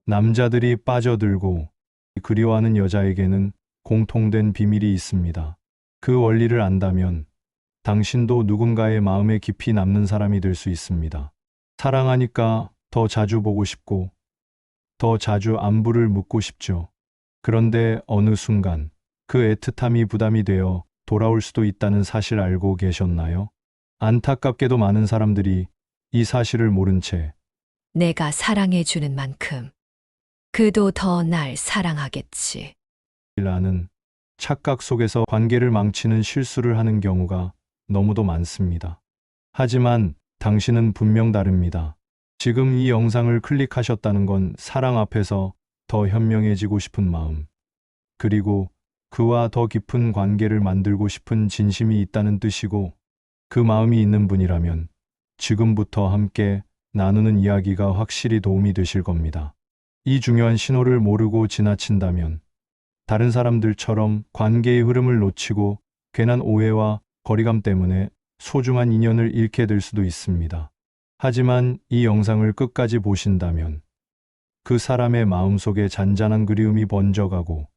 남자들이 빠져들고 그리워하는 여자에게는 공통된 비밀이 있습니다. 그 원리를 안다면 당신도 누군가의 마음에 깊이 남는 사람이 될 수 있습니다. 사랑하니까 더 자주 보고 싶고 더 자주 안부를 묻고 싶죠. 그런데 어느 순간 그 애틋함이 부담이 되어 돌아올 수도 있다는 사실 알고 계셨나요? 안타깝게도 많은 사람들이 이 사실을 모른 채 내가 사랑해 주는 만큼 그도 더 날 사랑하겠지. 라는 착각 속에서 관계를 망치는 실수를 하는 경우가 너무도 많습니다. 하지만 당신은 분명 다릅니다. 지금 이 영상을 클릭하셨다는 건 사랑 앞에서 더 현명해지고 싶은 마음, 그리고 그와 더 깊은 관계를 만들고 싶은 진심이 있다는 뜻이고, 그 마음이 있는 분이라면 지금부터 함께 나누는 이야기가 확실히 도움이 되실 겁니다. 이 중요한 신호를 모르고 지나친다면 다른 사람들처럼 관계의 흐름을 놓치고 괜한 오해와 거리감 때문에 소중한 인연을 잃게 될 수도 있습니다. 하지만 이 영상을 끝까지 보신다면 그 사람의 마음속에 잔잔한 그리움이 번져가고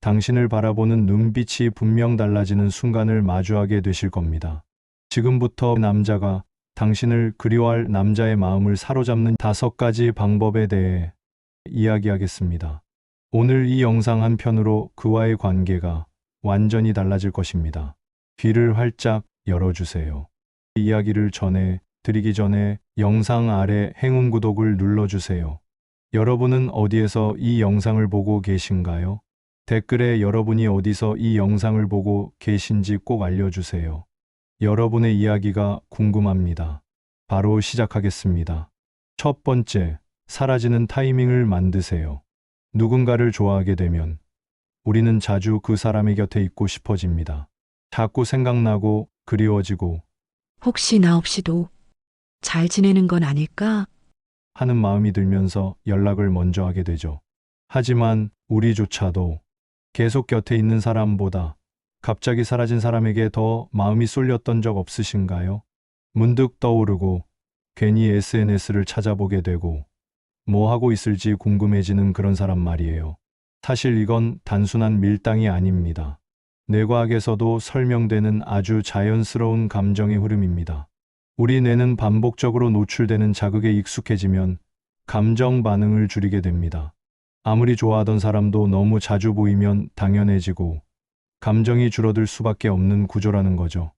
당신을 바라보는 눈빛이 분명 달라지는 순간을 마주하게 되실 겁니다. 지금부터 남자가 당신을 그리워할 남자의 마음을 사로잡는 5가지 방법에 대해 이야기하겠습니다. 오늘 이 영상 한 편으로 그와의 관계가 완전히 달라질 것입니다. 귀를 활짝 열어주세요. 이 이야기를 드리기 전에 영상 아래 행운 구독을 눌러주세요. 여러분은 어디에서 이 영상을 보고 계신가요? 댓글에 여러분이 어디서 이 영상을 보고 계신지 꼭 알려주세요. 여러분의 이야기가 궁금합니다. 바로 시작하겠습니다. 첫 번째, 사라지는 타이밍을 만드세요. 누군가를 좋아하게 되면 우리는 자주 그 사람의 곁에 있고 싶어집니다. 자꾸 생각나고 그리워지고 혹시 나 없이도 잘 지내는 건 아닐까? 하는 마음이 들면서 연락을 먼저 하게 되죠. 하지만 우리조차도 계속 곁에 있는 사람보다 갑자기 사라진 사람에게 더 마음이 쏠렸던 적 없으신가요? 문득 떠오르고 괜히 SNS를 찾아보게 되고 뭐 하고 있을지 궁금해지는 그런 사람 말이에요. 사실 이건 단순한 밀당이 아닙니다. 뇌과학에서도 설명되는 아주 자연스러운 감정의 흐름입니다. 우리 뇌는 반복적으로 노출되는 자극에 익숙해지면 감정 반응을 줄이게 됩니다. 아무리 좋아하던 사람도 너무 자주 보이면 당연해지고 감정이 줄어들 수밖에 없는 구조라는 거죠.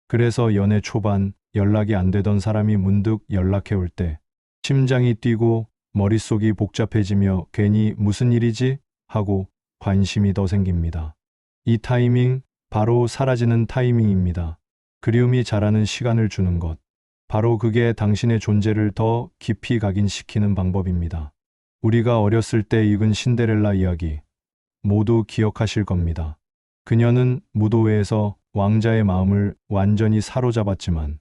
그래서 연애 초반 연락이 안 되던 사람이 문득 연락해 올 때 심장이 뛰고 머릿속이 복잡해지며 괜히 무슨 일이지? 하고 관심이 더 생깁니다. 이 타이밍, 바로 사라지는 타이밍입니다. 그리움이 자라는 시간을 주는 것. 바로 그게 당신의 존재를 더 깊이 각인시키는 방법입니다. 우리가 어렸을 때 읽은 신데렐라 이야기, 모두 기억하실 겁니다. 그녀는 무도회에서 왕자의 마음을 완전히 사로잡았지만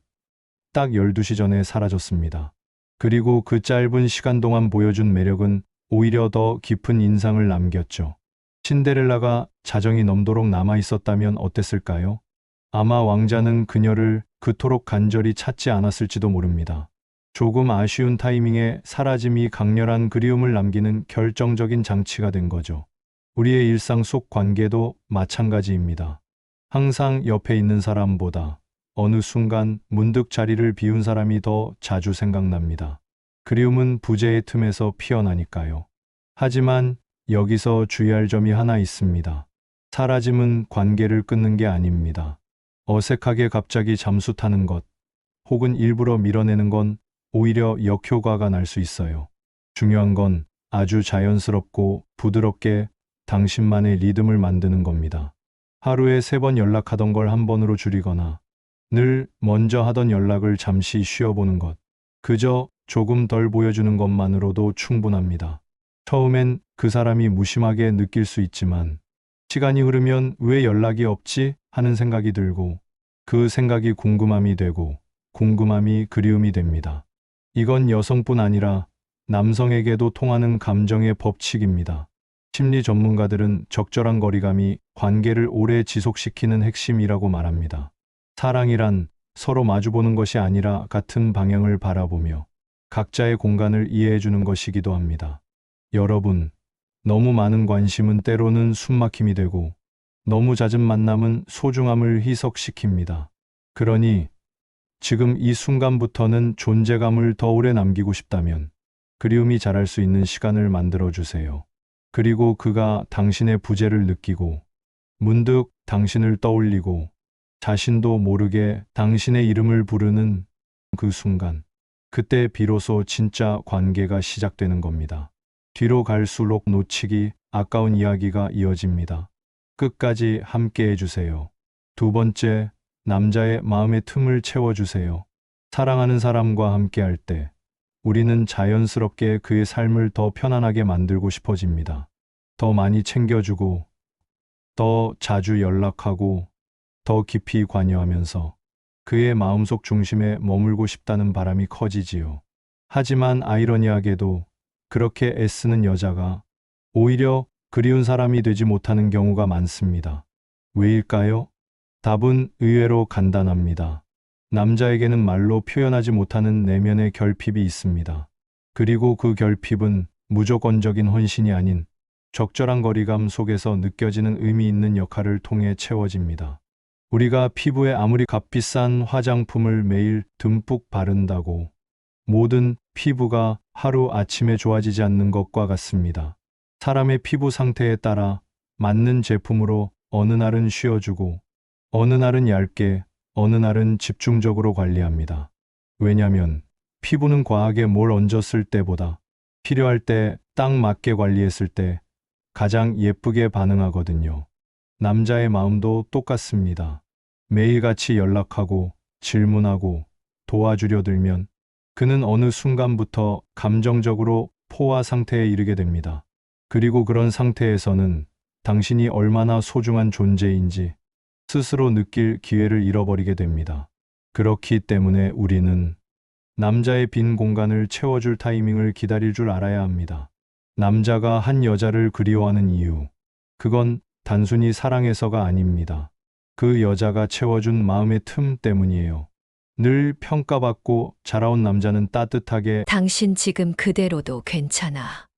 딱 12시 전에 사라졌습니다. 그리고 그 짧은 시간 동안 보여준 매력은 오히려 더 깊은 인상을 남겼죠. 신데렐라가 자정이 넘도록 남아 있었다면 어땠을까요? 아마 왕자는 그녀를 그토록 간절히 찾지 않았을지도 모릅니다. 조금 아쉬운 타이밍에 사라짐이 강렬한 그리움을 남기는 결정적인 장치가 된 거죠. 우리의 일상 속 관계도 마찬가지입니다. 항상 옆에 있는 사람보다 어느 순간 문득 자리를 비운 사람이 더 자주 생각납니다. 그리움은 부재의 틈에서 피어나니까요. 하지만 여기서 주의할 점이 하나 있습니다. 사라짐은 관계를 끊는 게 아닙니다. 어색하게 갑자기 잠수 타는 것, 혹은 일부러 밀어내는 건 오히려 역효과가 날 수 있어요. 중요한 건 아주 자연스럽고 부드럽게 당신만의 리듬을 만드는 겁니다. 하루에 3번 연락하던 걸 한 번으로 줄이거나 늘 먼저 하던 연락을 잠시 쉬어보는 것. 그저 조금 덜 보여주는 것만으로도 충분합니다. 처음엔 그 사람이 무심하게 느낄 수 있지만 시간이 흐르면 왜 연락이 없지? 하는 생각이 들고 그 생각이 궁금함이 되고 궁금함이 그리움이 됩니다. 이건 여성뿐 아니라 남성에게도 통하는 감정의 법칙입니다. 심리 전문가들은 적절한 거리감이 관계를 오래 지속시키는 핵심이라고 말합니다. 사랑이란 서로 마주보는 것이 아니라 같은 방향을 바라보며 각자의 공간을 이해해 주는 것이기도 합니다. 여러분, 너무 많은 관심은 때로는 숨막힘이 되고 너무 잦은 만남은 소중함을 희석시킵니다. 그러니 지금 이 순간부터는 존재감을 더 오래 남기고 싶다면 그리움이 자랄 수 있는 시간을 만들어 주세요. 그리고 그가 당신의 부재를 느끼고 문득 당신을 떠올리고 자신도 모르게 당신의 이름을 부르는 그 순간, 그때 비로소 진짜 관계가 시작되는 겁니다. 뒤로 갈수록 놓치기 아까운 이야기가 이어집니다. 끝까지 함께 해주세요. 두 번째, 남자의 마음의 틈을 채워주세요. 사랑하는 사람과 함께 할 때 우리는 자연스럽게 그의 삶을 더 편안하게 만들고 싶어집니다. 더 많이 챙겨주고, 더 자주 연락하고, 더 깊이 관여하면서 그의 마음속 중심에 머물고 싶다는 바람이 커지지요. 하지만 아이러니하게도 그렇게 애쓰는 여자가 오히려 그리운 사람이 되지 못하는 경우가 많습니다. 왜일까요? 답은 의외로 간단합니다. 남자에게는 말로 표현하지 못하는 내면의 결핍이 있습니다. 그리고 그 결핍은 무조건적인 헌신이 아닌 적절한 거리감 속에서 느껴지는 의미 있는 역할을 통해 채워집니다. 우리가 피부에 아무리 값비싼 화장품을 매일 듬뿍 바른다고 모든 피부가 하루 아침에 좋아지지 않는 것과 같습니다. 사람의 피부 상태에 따라 맞는 제품으로 어느 날은 쉬어주고, 어느 날은 얇게, 어느 날은 집중적으로 관리합니다. 왜냐면 피부는 과하게 뭘 얹었을 때보다 필요할 때 딱 맞게 관리했을 때 가장 예쁘게 반응하거든요. 남자의 마음도 똑같습니다. 매일같이 연락하고 질문하고 도와주려 들면 그는 어느 순간부터 감정적으로 포화 상태에 이르게 됩니다. 그리고 그런 상태에서는 당신이 얼마나 소중한 존재인지 스스로 느낄 기회를 잃어버리게 됩니다. 그렇기 때문에 우리는 남자의 빈 공간을 채워줄 타이밍을 기다릴 줄 알아야 합니다. 남자가 한 여자를 그리워하는 이유, 그건 단순히 사랑해서가 아닙니다. 그 여자가 채워준 마음의 틈 때문이에요. 늘 평가받고 자라온 남자는 따뜻하게 당신 지금 그대로도 괜찮아.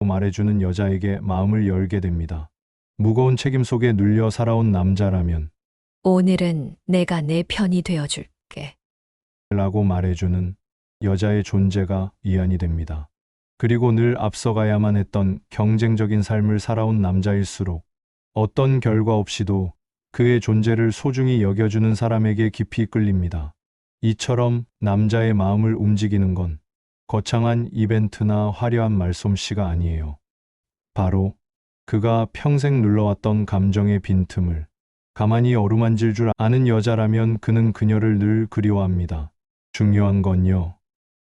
말해주는 여자에게 마음을 열게 됩니다. 무거운 책임 속에 눌려 살아온 남자라면 오늘은 내가 내 편이 되어줄게. 라고 말해주는 여자의 존재가 위안이 됩니다. 그리고 늘 앞서가야만 했던 경쟁적인 삶을 살아온 남자일수록 어떤 결과 없이도 그의 존재를 소중히 여겨주는 사람에게 깊이 끌립니다. 이처럼 남자의 마음을 움직이는 건 거창한 이벤트나 화려한 말솜씨가 아니에요. 바로 그가 평생 눌러왔던 감정의 빈틈을 가만히 어루만질 줄 아는 여자라면 그는 그녀를 늘 그리워합니다. 중요한 건요,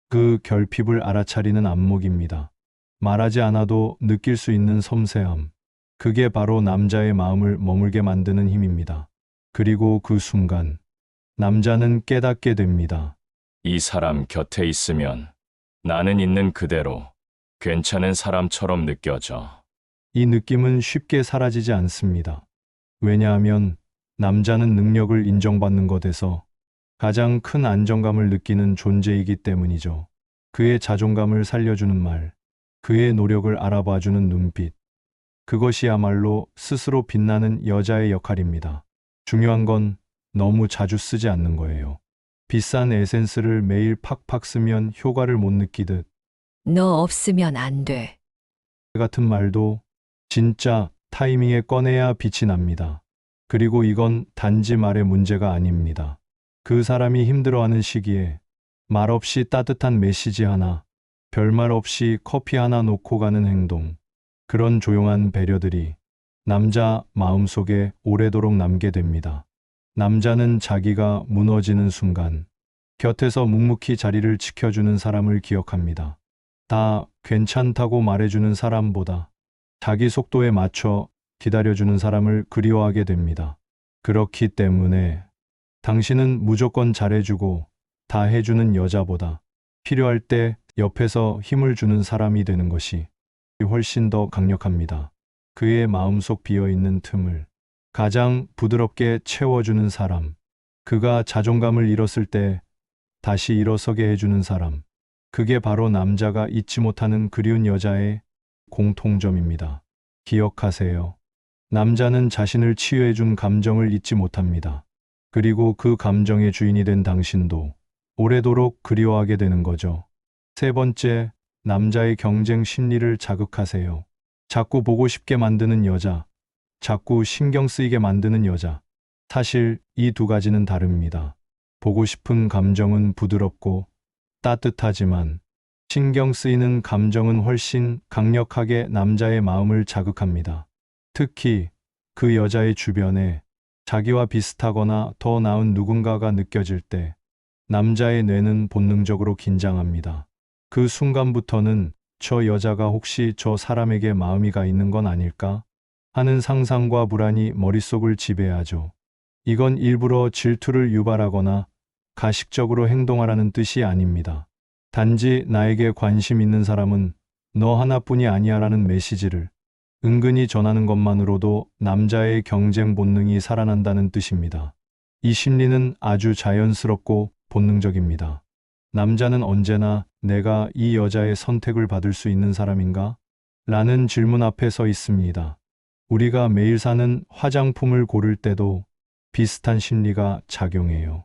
그 결핍을 알아차리는 안목입니다. 말하지 않아도 느낄 수 있는 섬세함. 그게 바로 남자의 마음을 머물게 만드는 힘입니다. 그리고 그 순간 남자는 깨닫게 됩니다. 이 사람 곁에 있으면 나는 있는 그대로 괜찮은 사람처럼 느껴져. 이 느낌은 쉽게 사라지지 않습니다. 왜냐하면 남자는 능력을 인정받는 것에서 가장 큰 안정감을 느끼는 존재이기 때문이죠. 그의 자존감을 살려주는 말, 그의 노력을 알아봐주는 눈빛, 그것이야말로 스스로 빛나는 여자의 역할입니다. 중요한 건 너무 자주 쓰지 않는 거예요. 비싼 에센스를 매일 팍팍 쓰면 효과를 못 느끼듯 너 없으면 안 돼. 같은 말도 진짜 타이밍에 꺼내야 빛이 납니다. 그리고 이건 단지 말의 문제가 아닙니다. 그 사람이 힘들어하는 시기에 말없이 따뜻한 메시지 하나, 별말 없이 커피 하나 놓고 가는 행동, 그런 조용한 배려들이 남자 마음속에 오래도록 남게 됩니다. 남자는 자기가 무너지는 순간 곁에서 묵묵히 자리를 지켜주는 사람을 기억합니다. 다 괜찮다고 말해주는 사람보다 자기 속도에 맞춰 기다려주는 사람을 그리워하게 됩니다. 그렇기 때문에 당신은 무조건 잘해주고 다 해주는 여자보다 필요할 때 옆에서 힘을 주는 사람이 되는 것이 훨씬 더 강력합니다. 그의 마음속 비어있는 틈을 가장 부드럽게 채워주는 사람, 그가 자존감을 잃었을 때 다시 일어서게 해주는 사람, 그게 바로 남자가 잊지 못하는 그리운 여자의 공통점입니다. 기억하세요. 남자는 자신을 치유해준 감정을 잊지 못합니다. 그리고 그 감정의 주인이 된 당신도 오래도록 그리워하게 되는 거죠. 세 번째, 남자의 경쟁 심리를 자극하세요. 자꾸 보고 싶게 만드는 여자, 자꾸 신경 쓰이게 만드는 여자. 사실 이 두 가지는 다릅니다. 보고 싶은 감정은 부드럽고 따뜻하지만 신경 쓰이는 감정은 훨씬 강력하게 남자의 마음을 자극합니다. 특히 그 여자의 주변에 자기와 비슷하거나 더 나은 누군가가 느껴질 때 남자의 뇌는 본능적으로 긴장합니다. 그 순간부터는 저 여자가 혹시 저 사람에게 마음이 가 있는 건 아닐까 하는 상상과 불안이 머릿속을 지배하죠. 이건 일부러 질투를 유발하거나 가식적으로 행동하라는 뜻이 아닙니다. 단지 나에게 관심 있는 사람은 너 하나뿐이 아니야라는 메시지를 은근히 전하는 것만으로도 남자의 경쟁 본능이 살아난다는 뜻입니다. 이 심리는 아주 자연스럽고 본능적입니다. 남자는 언제나 내가 이 여자의 선택을 받을 수 있는 사람인가? 라는 질문 앞에 서 있습니다. 우리가 매일 사는 화장품을 고를 때도 비슷한 심리가 작용해요.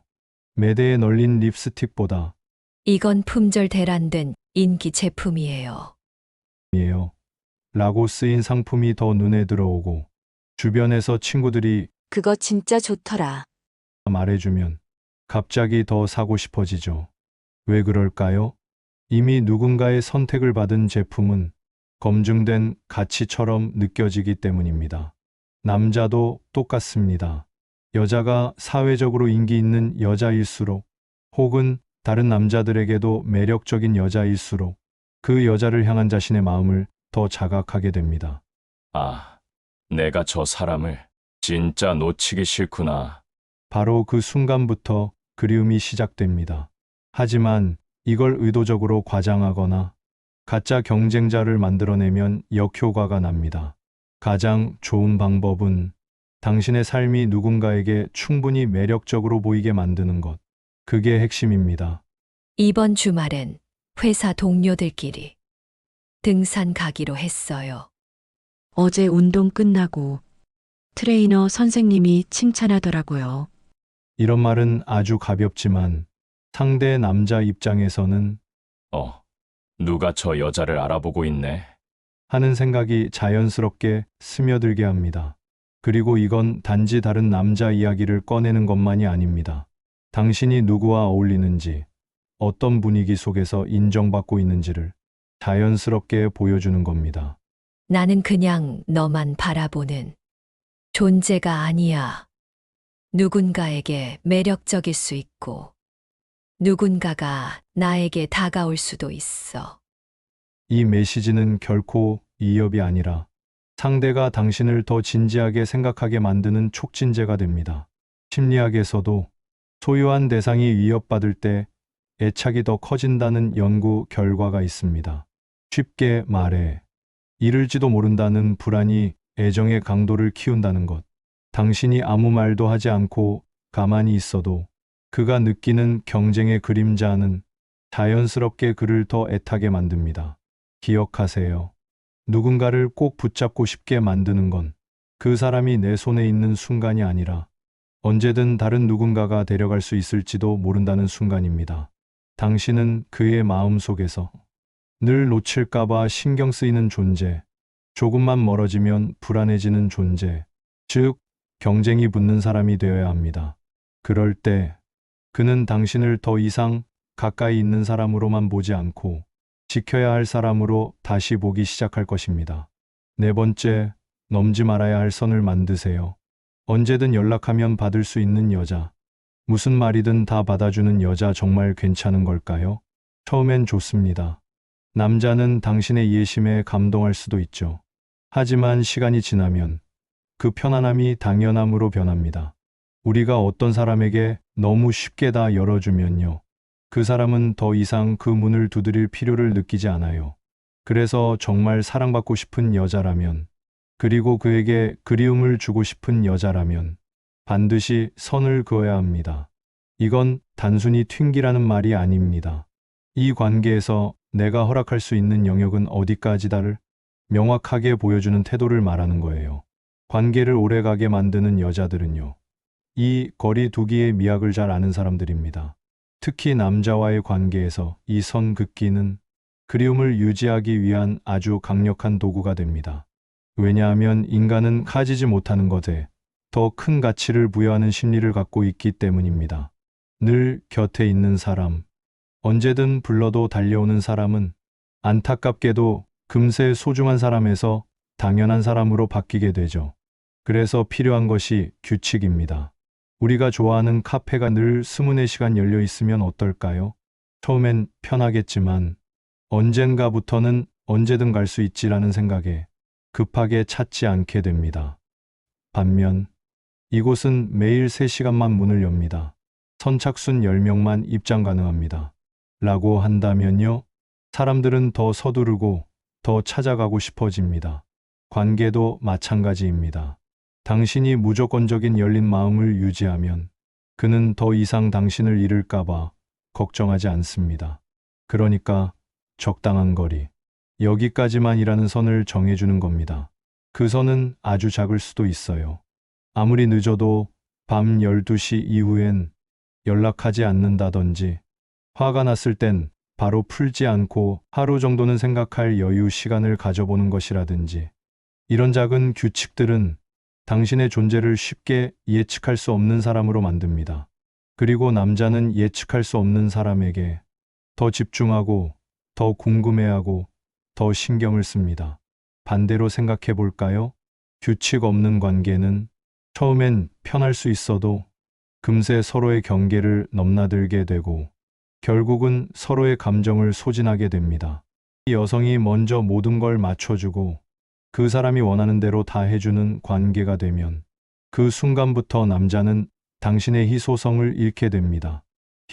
매대에 널린 립스틱보다 이건 품절 대란된 인기 제품이에요. 라고 쓰인 상품이 더 눈에 들어오고 주변에서 친구들이 그거 진짜 좋더라. 말해주면 갑자기 더 사고 싶어지죠. 왜 그럴까요? 이미 누군가의 선택을 받은 제품은 검증된 가치처럼 느껴지기 때문입니다. 남자도 똑같습니다. 여자가 사회적으로 인기 있는 여자일수록 혹은 다른 남자들에게도 매력적인 여자일수록 그 여자를 향한 자신의 마음을 더 자각하게 됩니다. 아, 내가 저 사람을 진짜 놓치기 싫구나. 바로 그 순간부터 그리움이 시작됩니다. 하지만 이걸 의도적으로 과장하거나 가짜 경쟁자를 만들어내면 역효과가 납니다. 가장 좋은 방법은 당신의 삶이 누군가에게 충분히 매력적으로 보이게 만드는 것. 그게 핵심입니다. 이번 주말엔 회사 동료들끼리 등산 가기로 했어요. 어제 운동 끝나고 트레이너 선생님이 칭찬하더라고요. 이런 말은 아주 가볍지만 상대 남자 입장에서는 누가 저 여자를 알아보고 있네. 하는 생각이 자연스럽게 스며들게 합니다. 그리고 이건 단지 다른 남자 이야기를 꺼내는 것만이 아닙니다. 당신이 누구와 어울리는지, 어떤 분위기 속에서 인정받고 있는지를 자연스럽게 보여주는 겁니다. 나는 그냥 너만 바라보는 존재가 아니야. 누군가에게 매력적일 수 있고, 누군가가 나에게 다가올 수도 있어. 이 메시지는 결코 이협이 아니라 상대가 당신을 더 진지하게 생각하게 만드는 촉진제가 됩니다. 심리학에서도 소유한 대상이 위협받을 때 애착이 더 커진다는 연구 결과가 있습니다. 쉽게 말해, 이를지도 모른다는 불안이 애정의 강도를 키운다는 것. 당신이 아무 말도 하지 않고 가만히 있어도 그가 느끼는 경쟁의 그림자는 자연스럽게 그를 더 애타게 만듭니다. 기억하세요. 누군가를 꼭 붙잡고 싶게 만드는 건 그 사람이 내 손에 있는 순간이 아니라 언제든 다른 누군가가 데려갈 수 있을지도 모른다는 순간입니다. 당신은 그의 마음 속에서 늘 놓칠까봐 신경 쓰이는 존재, 조금만 멀어지면 불안해지는 존재, 즉, 경쟁이 붙는 사람이 되어야 합니다. 그럴 때 그는 당신을 더 이상 가까이 있는 사람으로만 보지 않고 지켜야 할 사람으로 다시 보기 시작할 것입니다. 네 번째, 넘지 말아야 할 선을 만드세요. 언제든 연락하면 받을 수 있는 여자. 무슨 말이든 다 받아주는 여자 정말 괜찮은 걸까요? 처음엔 좋습니다. 남자는 당신의 이해심에 감동할 수도 있죠. 하지만 시간이 지나면 그 편안함이 당연함으로 변합니다. 우리가 어떤 사람에게 너무 쉽게 다 열어주면요. 그 사람은 더 이상 그 문을 두드릴 필요를 느끼지 않아요. 그래서 정말 사랑받고 싶은 여자라면, 그리고 그에게 그리움을 주고 싶은 여자라면 반드시 선을 그어야 합니다. 이건 단순히 튕기라는 말이 아닙니다. 이 관계에서 내가 허락할 수 있는 영역은 어디까지다를 명확하게 보여주는 태도를 말하는 거예요. 관계를 오래가게 만드는 여자들은요. 이 거리 두기의 미학을 잘 아는 사람들입니다. 특히 남자와의 관계에서 이 선 긋기는 그리움을 유지하기 위한 아주 강력한 도구가 됩니다. 왜냐하면 인간은 가지지 못하는 것에 더 큰 가치를 부여하는 심리를 갖고 있기 때문입니다. 늘 곁에 있는 사람, 언제든 불러도 달려오는 사람은 안타깝게도 금세 소중한 사람에서 당연한 사람으로 바뀌게 되죠. 그래서 필요한 것이 규칙입니다. 우리가 좋아하는 카페가 늘 24시간 열려 있으면 어떨까요? 처음엔 편하겠지만 언젠가부터는 언제든 갈 수 있지라는 생각에 급하게 찾지 않게 됩니다. 반면 이곳은 매일 3시간만 문을 엽니다. 선착순 10명만 입장 가능합니다. 라고 한다면요. 사람들은 더 서두르고 더 찾아가고 싶어집니다. 관계도 마찬가지입니다. 당신이 무조건적인 열린 마음을 유지하면 그는 더 이상 당신을 잃을까봐 걱정하지 않습니다. 그러니까 적당한 거리, 여기까지만이라는 선을 정해주는 겁니다. 그 선은 아주 작을 수도 있어요. 아무리 늦어도 밤 12시 이후엔 연락하지 않는다든지, 화가 났을 땐 바로 풀지 않고 하루 정도는 생각할 여유 시간을 가져보는 것이라든지, 이런 작은 규칙들은 당신의 존재를 쉽게 예측할 수 없는 사람으로 만듭니다. 그리고 남자는 예측할 수 없는 사람에게 더 집중하고, 더 궁금해하고, 더 신경을 씁니다. 반대로 생각해 볼까요? 규칙 없는 관계는 처음엔 편할 수 있어도 금세 서로의 경계를 넘나들게 되고 결국은 서로의 감정을 소진하게 됩니다. 이 여성이 먼저 모든 걸 맞춰주고 그 사람이 원하는 대로 다 해주는 관계가 되면 그 순간부터 남자는 당신의 희소성을 잃게 됩니다.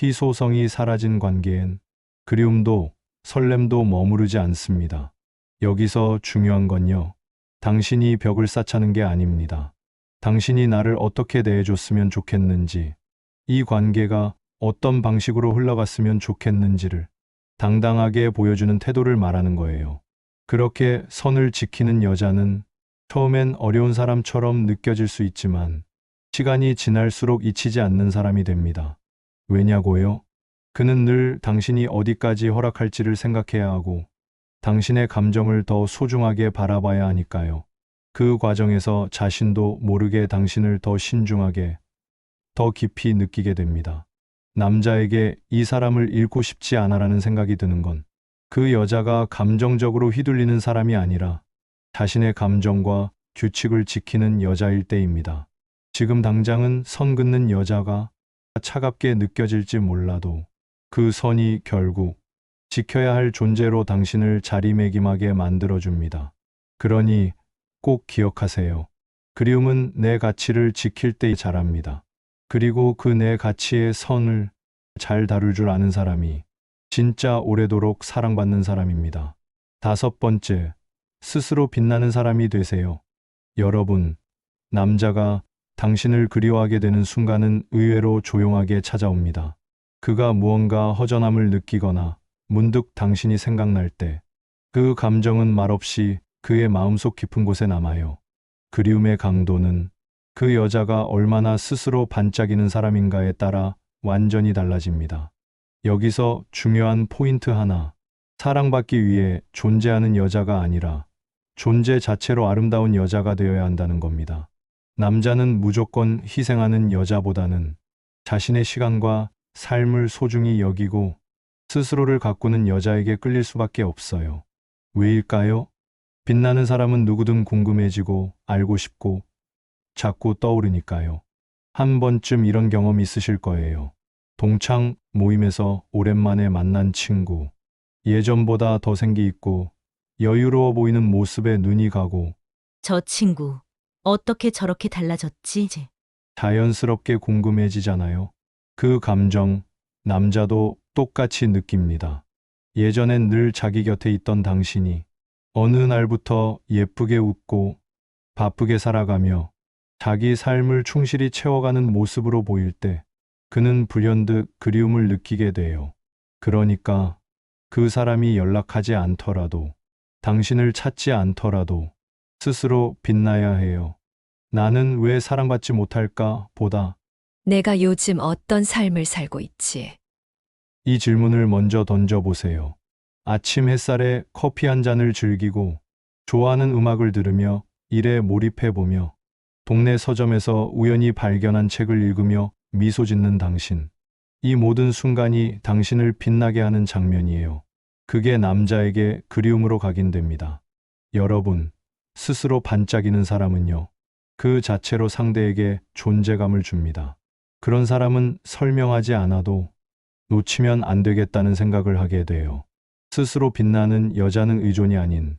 희소성이 사라진 관계엔 그리움도 설렘도 머무르지 않습니다. 여기서 중요한 건요. 당신이 벽을 쌓자는 게 아닙니다. 당신이 나를 어떻게 대해줬으면 좋겠는지, 이 관계가 어떤 방식으로 흘러갔으면 좋겠는지를 당당하게 보여주는 태도를 말하는 거예요. 그렇게 선을 지키는 여자는 처음엔 어려운 사람처럼 느껴질 수 있지만 시간이 지날수록 잊히지 않는 사람이 됩니다. 왜냐고요? 그는 늘 당신이 어디까지 허락할지를 생각해야 하고 당신의 감정을 더 소중하게 바라봐야 하니까요. 그 과정에서 자신도 모르게 당신을 더 신중하게, 더 깊이 느끼게 됩니다. 남자에게 이 사람을 잃고 싶지 않아라는 생각이 드는 건 그 여자가 감정적으로 휘둘리는 사람이 아니라 자신의 감정과 규칙을 지키는 여자일 때입니다. 지금 당장은 선 긋는 여자가 차갑게 느껴질지 몰라도 그 선이 결국 지켜야 할 존재로 당신을 자리매김하게 만들어줍니다. 그러니 꼭 기억하세요. 그리움은 내 가치를 지킬 때 자랍니다. 그리고 그 내 가치의 선을 잘 다룰 줄 아는 사람이 진짜 오래도록 사랑받는 사람입니다. 5번째, 스스로 빛나는 사람이 되세요. 여러분, 남자가 당신을 그리워하게 되는 순간은 의외로 조용하게 찾아옵니다. 그가 무언가 허전함을 느끼거나 문득 당신이 생각날 때 그 감정은 말없이 그의 마음속 깊은 곳에 남아요. 그리움의 강도는 그 여자가 얼마나 스스로 반짝이는 사람인가에 따라 완전히 달라집니다. 여기서 중요한 포인트 하나, 사랑받기 위해 존재하는 여자가 아니라 존재 자체로 아름다운 여자가 되어야 한다는 겁니다. 남자는 무조건 희생하는 여자보다는 자신의 시간과 삶을 소중히 여기고 스스로를 가꾸는 여자에게 끌릴 수밖에 없어요. 왜일까요? 빛나는 사람은 누구든 궁금해지고 알고 싶고 자꾸 떠오르니까요. 한 번쯤 이런 경험 있으실 거예요. 동창 모임에서 오랜만에 만난 친구, 예전보다 더 생기 있고 여유로워 보이는 모습에 눈이 가고 저 친구, 어떻게 저렇게 달라졌지? 자연스럽게 궁금해지잖아요. 그 감정, 남자도 똑같이 느낍니다. 예전엔 늘 자기 곁에 있던 당신이 어느 날부터 예쁘게 웃고 바쁘게 살아가며 자기 삶을 충실히 채워가는 모습으로 보일 때 그는 불현듯 그리움을 느끼게 돼요. 그러니까 그 사람이 연락하지 않더라도 당신을 찾지 않더라도 스스로 빛나야 해요. 나는 왜 사랑받지 못할까 보다 내가 요즘 어떤 삶을 살고 있지? 이 질문을 먼저 던져보세요. 아침 햇살에 커피 한 잔을 즐기고 좋아하는 음악을 들으며 일에 몰입해보며 동네 서점에서 우연히 발견한 책을 읽으며 미소 짓는 당신. 이 모든 순간이 당신을 빛나게 하는 장면이에요. 그게 남자에게 그리움으로 각인됩니다. 여러분, 스스로 반짝이는 사람은요, 그 자체로 상대에게 존재감을 줍니다. 그런 사람은 설명하지 않아도 놓치면 안 되겠다는 생각을 하게 돼요. 스스로 빛나는 여자는 의존이 아닌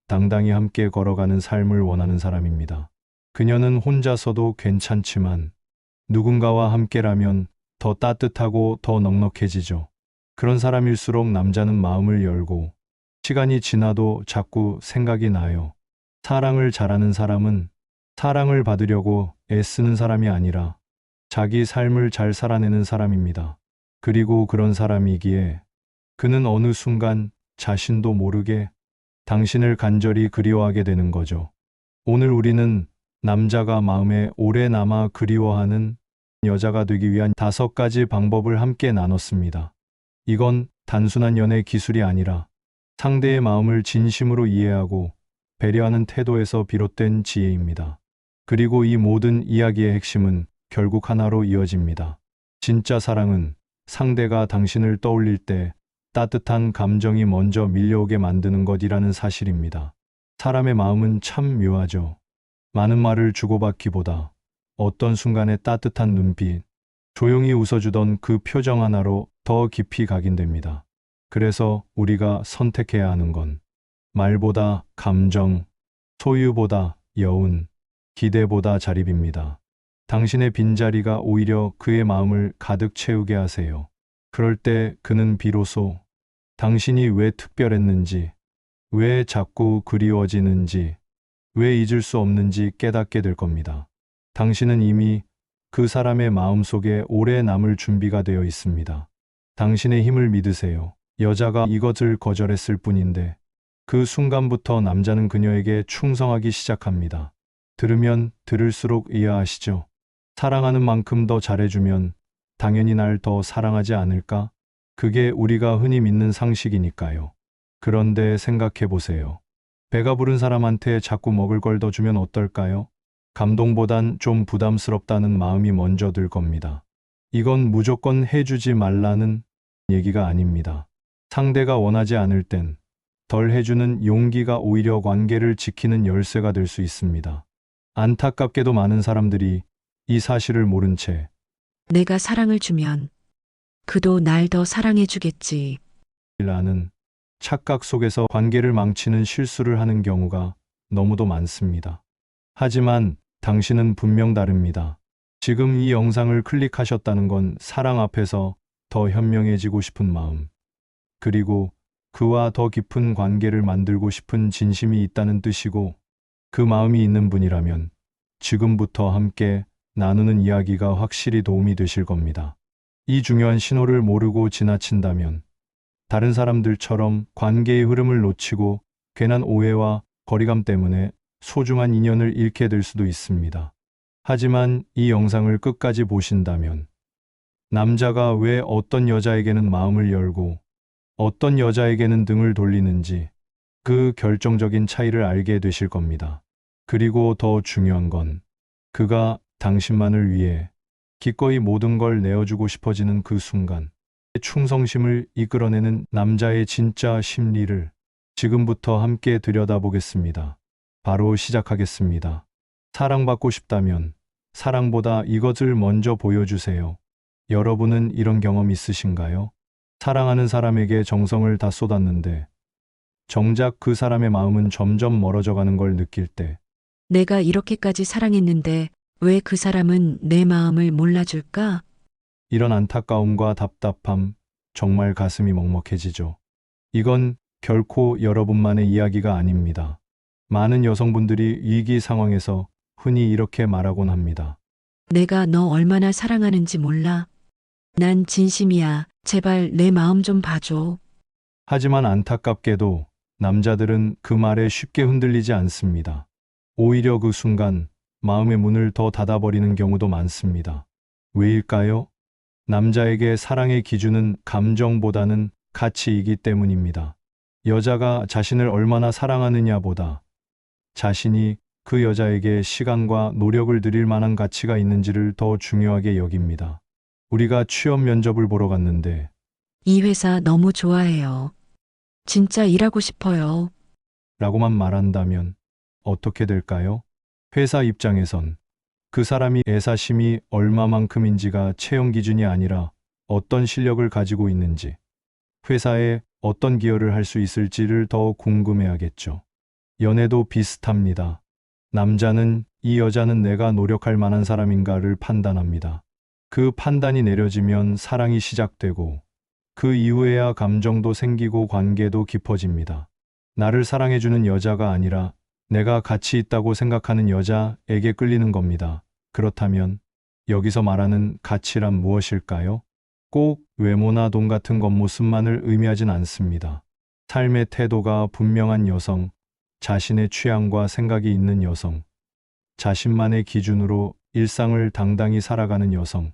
당당히 함께 걸어가는 삶을 원하는 사람입니다. 그녀는 혼자서도 괜찮지만 누군가와 함께라면 더 따뜻하고 더 넉넉해지죠. 그런 사람일수록 남자는 마음을 열고 시간이 지나도 자꾸 생각이 나요. 사랑을 잘하는 사람은 사랑을 받으려고 애쓰는 사람이 아니라 자기 삶을 잘 살아내는 사람입니다. 그리고 그런 사람이기에 그는 어느 순간 자신도 모르게 당신을 간절히 그리워하게 되는 거죠. 오늘 우리는 남자가 마음에 오래 남아 그리워하는 여자가 되기 위한 5가지 방법을 함께 나눴습니다. 이건 단순한 연애 기술이 아니라 상대의 마음을 진심으로 이해하고 배려하는 태도에서 비롯된 지혜입니다. 그리고 이 모든 이야기의 핵심은 결국 하나로 이어집니다. 진짜 사랑은 상대가 당신을 떠올릴 때 따뜻한 감정이 먼저 밀려오게 만드는 것이라는 사실입니다. 사람의 마음은 참 묘하죠. 많은 말을 주고받기보다 어떤 순간에 따뜻한 눈빛, 조용히 웃어주던 그 표정 하나로 더 깊이 각인됩니다. 그래서 우리가 선택해야 하는 건 말보다 감정, 소유보다 여운, 기대보다 자립입니다. 당신의 빈자리가 오히려 그의 마음을 가득 채우게 하세요. 그럴 때 그는 비로소 당신이 왜 특별했는지, 왜 자꾸 그리워지는지, 왜 잊을 수 없는지 깨닫게 될 겁니다. 당신은 이미 그 사람의 마음속에 오래 남을 준비가 되어 있습니다. 당신의 힘을 믿으세요. 여자가 이것을 거절했을 뿐인데 그 순간부터 남자는 그녀에게 충성하기 시작합니다. 들으면 들을수록 이해하시죠? 사랑하는 만큼 더 잘해주면 당연히 날 더 사랑하지 않을까? 그게 우리가 흔히 믿는 상식이니까요. 그런데 생각해 보세요. 배가 부른 사람한테 자꾸 먹을 걸 더 주면 어떨까요? 감동보단 좀 부담스럽다는 마음이 먼저 들 겁니다. 이건 무조건 해주지 말라는 얘기가 아닙니다. 상대가 원하지 않을 땐 덜 해주는 용기가 오히려 관계를 지키는 열쇠가 될 수 있습니다. 안타깝게도 많은 사람들이 이 사실을 모른 채 내가 사랑을 주면 그도 날 더 사랑해주겠지. 라는 착각 속에서 관계를 망치는 실수를 하는 경우가 너무도 많습니다. 하지만 당신은 분명 다릅니다. 지금 이 영상을 클릭하셨다는 건 사랑 앞에서 더 현명해지고 싶은 마음, 그리고 그와 더 깊은 관계를 만들고 싶은 진심이 있다는 뜻이고, 그 마음이 있는 분이라면 지금부터 함께 나누는 이야기가 확실히 도움이 되실 겁니다. 이 중요한 신호를 모르고 지나친다면 다른 사람들처럼 관계의 흐름을 놓치고 괜한 오해와 거리감 때문에 소중한 인연을 잃게 될 수도 있습니다. 하지만 이 영상을 끝까지 보신다면 남자가 왜 어떤 여자에게는 마음을 열고 어떤 여자에게는 등을 돌리는지 그 결정적인 차이를 알게 되실 겁니다. 그리고 더 중요한 건 그가 당신만을 위해 기꺼이 모든 걸 내어주고 싶어지는 그 순간, 충성심을 이끌어내는 남자의 진짜 심리를 지금부터 함께 들여다보겠습니다. 바로 시작하겠습니다. 사랑받고 싶다면 사랑보다 이것을 먼저 보여주세요. 여러분은 이런 경험 있으신가요? 사랑하는 사람에게 정성을 다 쏟았는데 정작 그 사람의 마음은 점점 멀어져 가는 걸 느낄 때, 내가 이렇게까지 사랑했는데 왜 그 사람은 내 마음을 몰라줄까? 이런 안타까움과 답답함, 정말 가슴이 먹먹해지죠. 이건 결코 여러분만의 이야기가 아닙니다. 많은 여성분들이 위기 상황에서 흔히 이렇게 말하곤 합니다. 내가 너 얼마나 사랑하는지 몰라. 난 진심이야. 제발 내 마음 좀 봐줘. 하지만 안타깝게도 남자들은 그 말에 쉽게 흔들리지 않습니다. 오히려 그 순간 마음의 문을 더 닫아버리는 경우도 많습니다. 왜일까요? 남자에게 사랑의 기준은 감정보다는 가치이기 때문입니다. 여자가 자신을 얼마나 사랑하느냐보다 자신이 그 여자에게 시간과 노력을 들일 만한 가치가 있는지를 더 중요하게 여깁니다. 우리가 취업 면접을 보러 갔는데 이 회사 너무 좋아해요. 진짜 일하고 싶어요. 라고만 말한다면 어떻게 될까요? 회사 입장에선 그 사람이 애사심이 얼마만큼인지가 채용 기준이 아니라 어떤 실력을 가지고 있는지, 회사에 어떤 기여를 할 수 있을지를 더 궁금해하겠죠. 연애도 비슷합니다. 남자는 이 여자는 내가 노력할 만한 사람인가를 판단합니다. 그 판단이 내려지면 사랑이 시작되고 그 이후에야 감정도 생기고 관계도 깊어집니다. 나를 사랑해주는 여자가 아니라 내가 가치 있다고 생각하는 여자에게 끌리는 겁니다. 그렇다면 여기서 말하는 가치란 무엇일까요? 꼭 외모나 돈 같은 겉모습만을 의미하진 않습니다. 삶의 태도가 분명한 여성, 자신의 취향과 생각이 있는 여성, 자신만의 기준으로 일상을 당당히 살아가는 여성.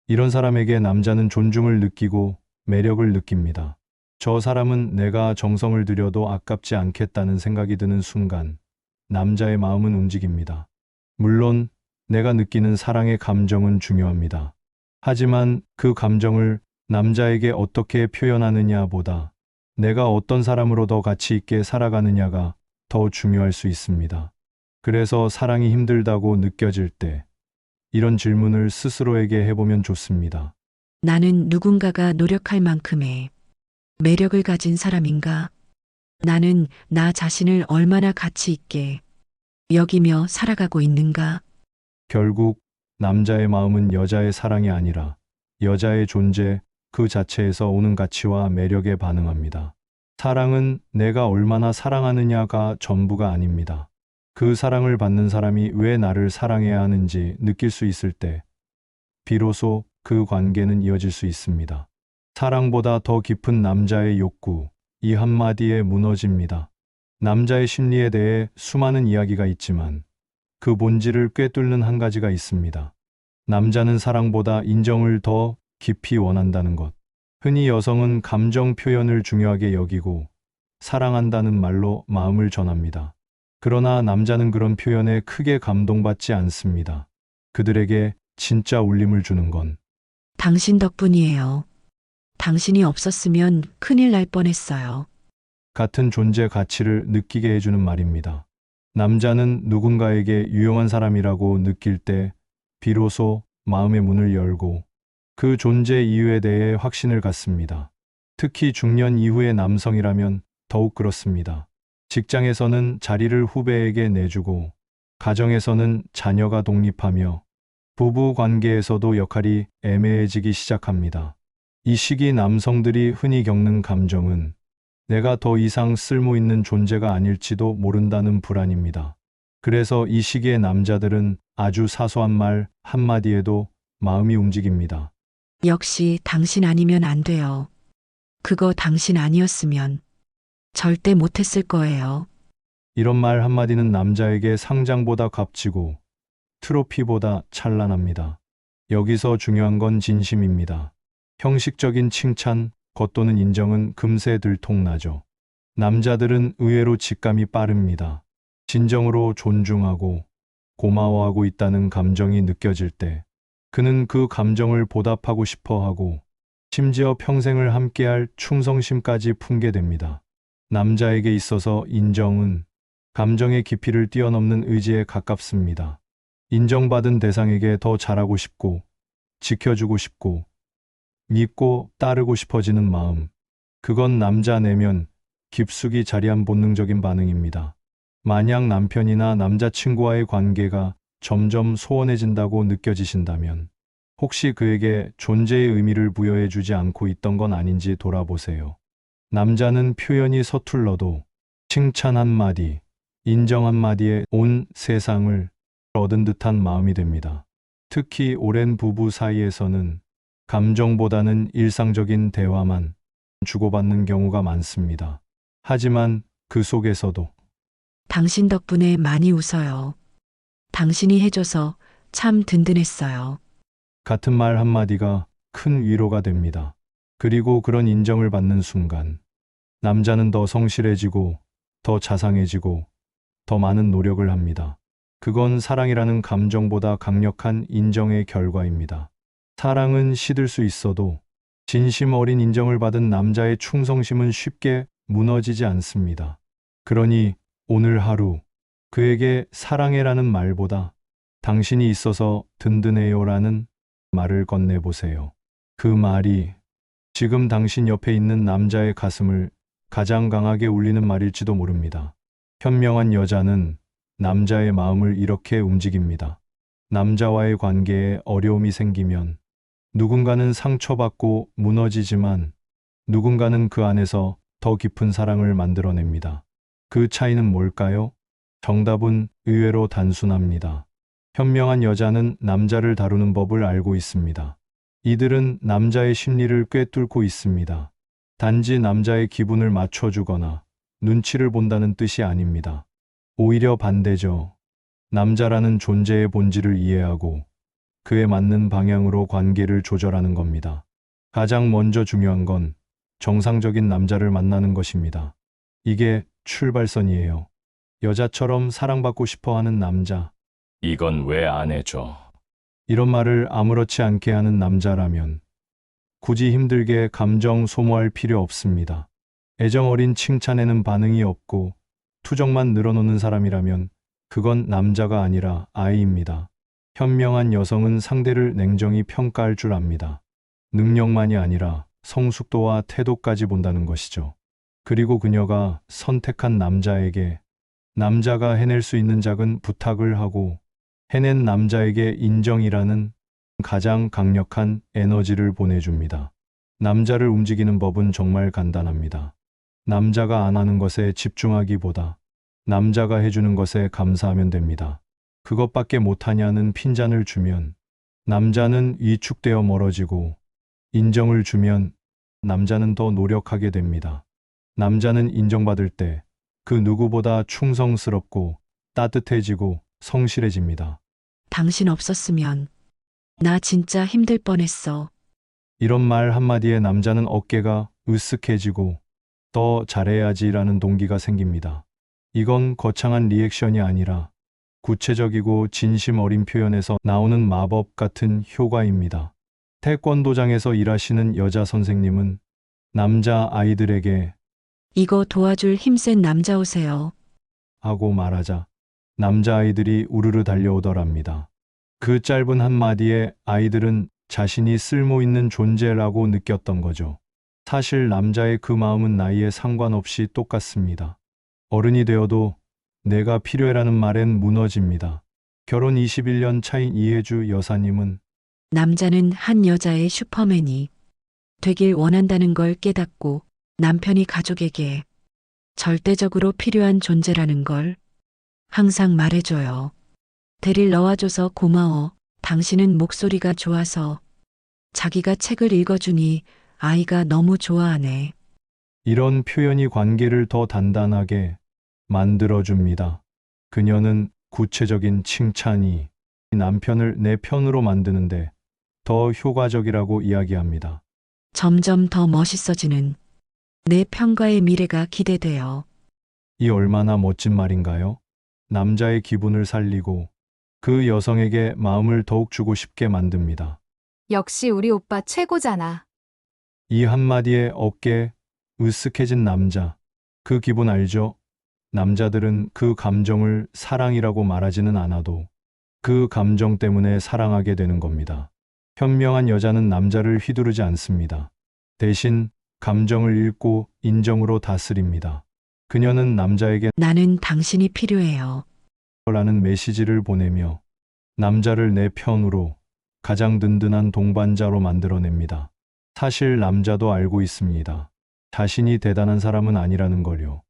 이런 사람에게 남자는 존중을 느끼고 매력을 느낍니다. 저 사람은 내가 정성을 들여도 아깝지 않겠다는 생각이 드는 순간 남자의 마음은 움직입니다. 물론 내가 느끼는 사랑의 감정은 중요합니다. 하지만 그 감정을 남자에게 어떻게 표현하느냐보다 내가 어떤 사람으로 더 가치 있게 살아가느냐가 더 중요할 수 있습니다. 그래서 사랑이 힘들다고 느껴질 때 이런 질문을 스스로에게 해보면 좋습니다. 나는 누군가가 노력할 만큼의 매력을 가진 사람인가? 나는 나 자신을 얼마나 가치 있게 여기며 살아가고 있는가? 결국 남자의 마음은 여자의 사랑이 아니라 여자의 존재 그 자체에서 오는 가치와 매력에 반응합니다. 사랑은 내가 얼마나 사랑하느냐가 전부가 아닙니다. 그 사랑을 받는 사람이 왜 나를 사랑해야 하는지 느낄 수 있을 때 비로소 그 관계는 이어질 수 있습니다. 사랑보다 더 깊은 남자의 욕구, 이 한마디에 무너집니다. 남자의 심리에 대해 수많은 이야기가 있지만 그 본질을 꿰뚫는 한 가지가 있습니다. 남자는 사랑보다 인정을 더 깊이 원한다는 것. 흔히 여성은 감정 표현을 중요하게 여기고 사랑한다는 말로 마음을 전합니다. 그러나 남자는 그런 표현에 크게 감동받지 않습니다. 그들에게 진짜 울림을 주는 건 당신 덕분이에요. 당신이 없었으면 큰일 날 뻔했어요. 같은 존재 가치를 느끼게 해주는 말입니다. 남자는 누군가에게 유용한 사람이라고 느낄 때 비로소 마음의 문을 열고 그 존재 이유에 대해 확신을 갖습니다. 특히 중년 이후의 남성이라면 더욱 그렇습니다. 직장에서는 자리를 후배에게 내주고 가정에서는 자녀가 독립하며 부부 관계에서도 역할이 애매해지기 시작합니다. 이 시기 남성들이 흔히 겪는 감정은 내가 더 이상 쓸모 있는 존재가 아닐지도 모른다는 불안입니다. 그래서 이 시기의 남자들은 아주 사소한 말 한마디에도 마음이 움직입니다. 역시 당신 아니면 안 돼요. 그거 당신 아니었으면 절대 못했을 거예요. 이런 말 한마디는 남자에게 상장보다 값지고 트로피보다 찬란합니다. 여기서 중요한 건 진심입니다. 형식적인 칭찬, 겉도는 인정은 금세 들통나죠. 남자들은 의외로 직감이 빠릅니다. 진정으로 존중하고 고마워하고 있다는 감정이 느껴질 때 그는 그 감정을 보답하고 싶어 하고 심지어 평생을 함께할 충성심까지 품게 됩니다. 남자에게 있어서 인정은 감정의 깊이를 뛰어넘는 의지에 가깝습니다. 인정받은 대상에게 더 잘하고 싶고 지켜주고 싶고 믿고 따르고 싶어지는 마음. 그건 남자 내면 깊숙이 자리한 본능적인 반응입니다. 만약 남편이나 남자친구와의 관계가 점점 소원해진다고 느껴지신다면 혹시 그에게 존재의 의미를 부여해 주지 않고 있던 건 아닌지 돌아보세요. 남자는 표현이 서툴러도 칭찬 한마디, 인정 한마디에 온 세상을 얻은 듯한 마음이 됩니다. 특히 오랜 부부 사이에서는 감정보다는 일상적인 대화만 주고받는 경우가 많습니다. 하지만 그 속에서도 당신 덕분에 많이 웃어요. 당신이 해줘서 참 든든했어요. 같은 말 한마디가 큰 위로가 됩니다. 그리고 그런 인정을 받는 순간 남자는 더 성실해지고 더 자상해지고 더 많은 노력을 합니다. 그건 사랑이라는 감정보다 강력한 인정의 결과입니다. 사랑은 시들 수 있어도 진심 어린 인정을 받은 남자의 충성심은 쉽게 무너지지 않습니다. 그러니 오늘 하루 그에게 사랑해라는 말보다 당신이 있어서 든든해요라는 말을 건네보세요. 그 말이 지금 당신 옆에 있는 남자의 가슴을 가장 강하게 울리는 말일지도 모릅니다. 현명한 여자는 남자의 마음을 이렇게 움직입니다. 남자와의 관계에 어려움이 생기면 누군가는 상처받고 무너지지만 누군가는 그 안에서 더 깊은 사랑을 만들어냅니다. 그 차이는 뭘까요? 정답은 의외로 단순합니다. 현명한 여자는 남자를 다루는 법을 알고 있습니다. 이들은 남자의 심리를 꿰뚫고 있습니다. 단지 남자의 기분을 맞춰주거나 눈치를 본다는 뜻이 아닙니다. 오히려 반대죠. 남자라는 존재의 본질을 이해하고 그에 맞는 방향으로 관계를 조절하는 겁니다. 가장 먼저 중요한 건 정상적인 남자를 만나는 것입니다. 이게 출발선이에요. 여자처럼 사랑받고 싶어 하는 남자. 이건 왜 안 해줘? 이런 말을 아무렇지 않게 하는 남자라면 굳이 힘들게 감정 소모할 필요 없습니다. 애정 어린 칭찬에는 반응이 없고 투정만 늘어놓는 사람이라면 그건 남자가 아니라 아이입니다. 현명한 여성은 상대를 냉정히 평가할 줄 압니다. 능력만이 아니라 성숙도와 태도까지 본다는 것이죠. 그리고 그녀가 선택한 남자에게 남자가 해낼 수 있는 작은 부탁을 하고 해낸 남자에게 인정이라는 가장 강력한 에너지를 보내줍니다. 남자를 움직이는 법은 정말 간단합니다. 남자가 안 하는 것에 집중하기보다 남자가 해주는 것에 감사하면 됩니다. 그것밖에 못하냐는 핀잔을 주면 남자는 위축되어 멀어지고 인정을 주면 남자는 더 노력하게 됩니다. 남자는 인정받을 때 그 누구보다 충성스럽고 따뜻해지고 성실해집니다. 당신 없었으면 나 진짜 힘들 뻔했어. 이런 말 한마디에 남자는 어깨가 으쓱해지고 더 잘해야지라는 동기가 생깁니다. 이건 거창한 리액션이 아니라 구체적이고 진심 어린 표현에서 나오는 마법 같은 효과입니다. 태권도장에서 일하시는 여자 선생님은 남자 아이들에게 이거 도와줄 힘센 남자 오세요. 하고 말하자 남자아이들이 우르르 달려오더랍니다. 그 짧은 한마디에 아이들은 자신이 쓸모 있는 존재라고 느꼈던 거죠. 사실 남자의 그 마음은 나이에 상관없이 똑같습니다. 어른이 되어도 내가 필요해라는 말엔 무너집니다. 결혼 21년 차인 이혜주 여사님은 남자는 한 여자의 슈퍼맨이 되길 원한다는 걸 깨닫고 남편이 가족에게 절대적으로 필요한 존재라는 걸 항상 말해줘요. 데릴 넣어줘서 고마워. 당신은 목소리가 좋아서 자기가 책을 읽어주니 아이가 너무 좋아하네. 이런 표현이 관계를 더 단단하게 만들어줍니다. 그녀는 구체적인 칭찬이 남편을 내 편으로 만드는데 더 효과적이라고 이야기합니다. 점점 더 멋있어지는 내 평가의 미래가 기대돼요. 이 얼마나 멋진 말인가요? 남자의 기분을 살리고 그 여성에게 마음을 더욱 주고 싶게 만듭니다. 역시 우리 오빠 최고잖아. 이 한마디에 어깨 으쓱해진 남자. 그 기분 알죠? 남자들은 그 감정을 사랑이라고 말하지는 않아도 그 감정 때문에 사랑하게 되는 겁니다. 현명한 여자는 남자를 휘두르지 않습니다. 대신 감정을 읽고 인정으로 다스립니다. 그녀는 남자에게 나는 당신이 필요해요. 라는 메시지를 보내며 남자를 내 편으로 가장 든든한 동반자로 만들어냅니다. 사실 남자도 알고 있습니다. 자신이 대단한 사람은 아니라는 걸요.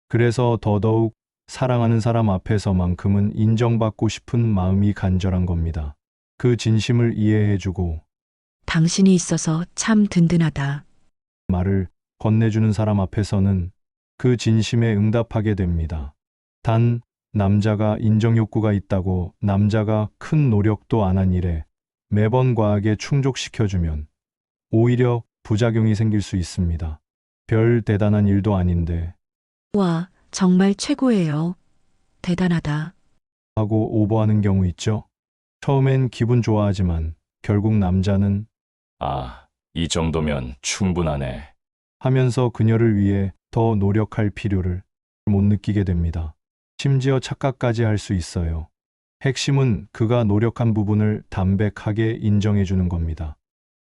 그래서 더더욱 사랑하는 사람 앞에서만큼은 인정받고 싶은 마음이 간절한 겁니다. 그 진심을 이해해주고 당신이 있어서 참 든든하다. 말을 건네주는 사람 앞에서는 그 진심에 응답하게 됩니다. 단, 남자가 인정 욕구가 있다고 남자가 큰 노력도 안 한 일에 매번 과하게 충족시켜주면 오히려 부작용이 생길 수 있습니다. 별 대단한 일도 아닌데 와, 정말 최고예요. 대단하다. 하고 오버하는 경우 있죠. 처음엔 기분 좋아하지만 결국 남자는 아, 이 정도면 충분하네. 하면서 그녀를 위해 더 노력할 필요를 못 느끼게 됩니다. 심지어 착각까지 할 수 있어요. 핵심은 그가 노력한 부분을 담백하게 인정해 주는 겁니다.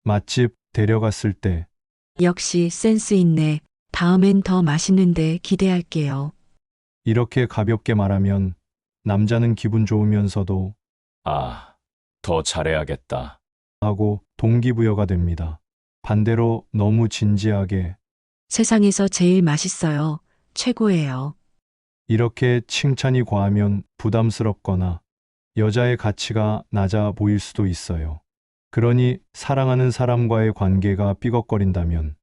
맛집 데려갔을 때 역시 센스 있네. 다음엔 더 맛있는데 기대할게요. 이렇게 가볍게 말하면 남자는 기분 좋으면서도 아, 더 잘해야겠다. 하고 동기부여가 됩니다. 반대로 너무 진지하게 세상에서 제일 맛있어요. 최고예요. 이렇게 칭찬이 과하면 부담스럽거나 여자의 가치가 낮아 보일 수도 있어요. 그러니 사랑하는 사람과의 관계가 삐걱거린다면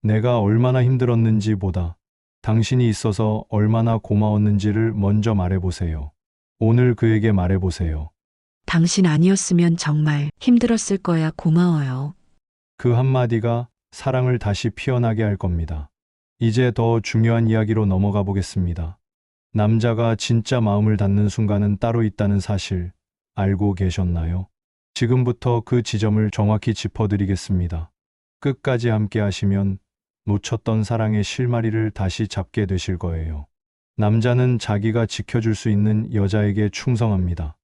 내가 얼마나 힘들었는지 보다 당신이 있어서 얼마나 고마웠는지를 먼저 말해보세요. 오늘 그에게 말해보세요. 당신 아니었으면 정말 힘들었을 거야. 고마워요. 그 한마디가 사랑을 다시 피어나게 할 겁니다. 이제 더 중요한 이야기로 넘어가 보겠습니다. 남자가 진짜 마음을 닫는 순간은 따로 있다는 사실 알고 계셨나요? 지금부터 그 지점을 정확히 짚어드리겠습니다. 끝까지 함께 하시면 놓쳤던 사랑의 실마리를 다시 잡게 되실 거예요. 남자는 자기가 지켜줄 수 있는 여자에게 충성합니다.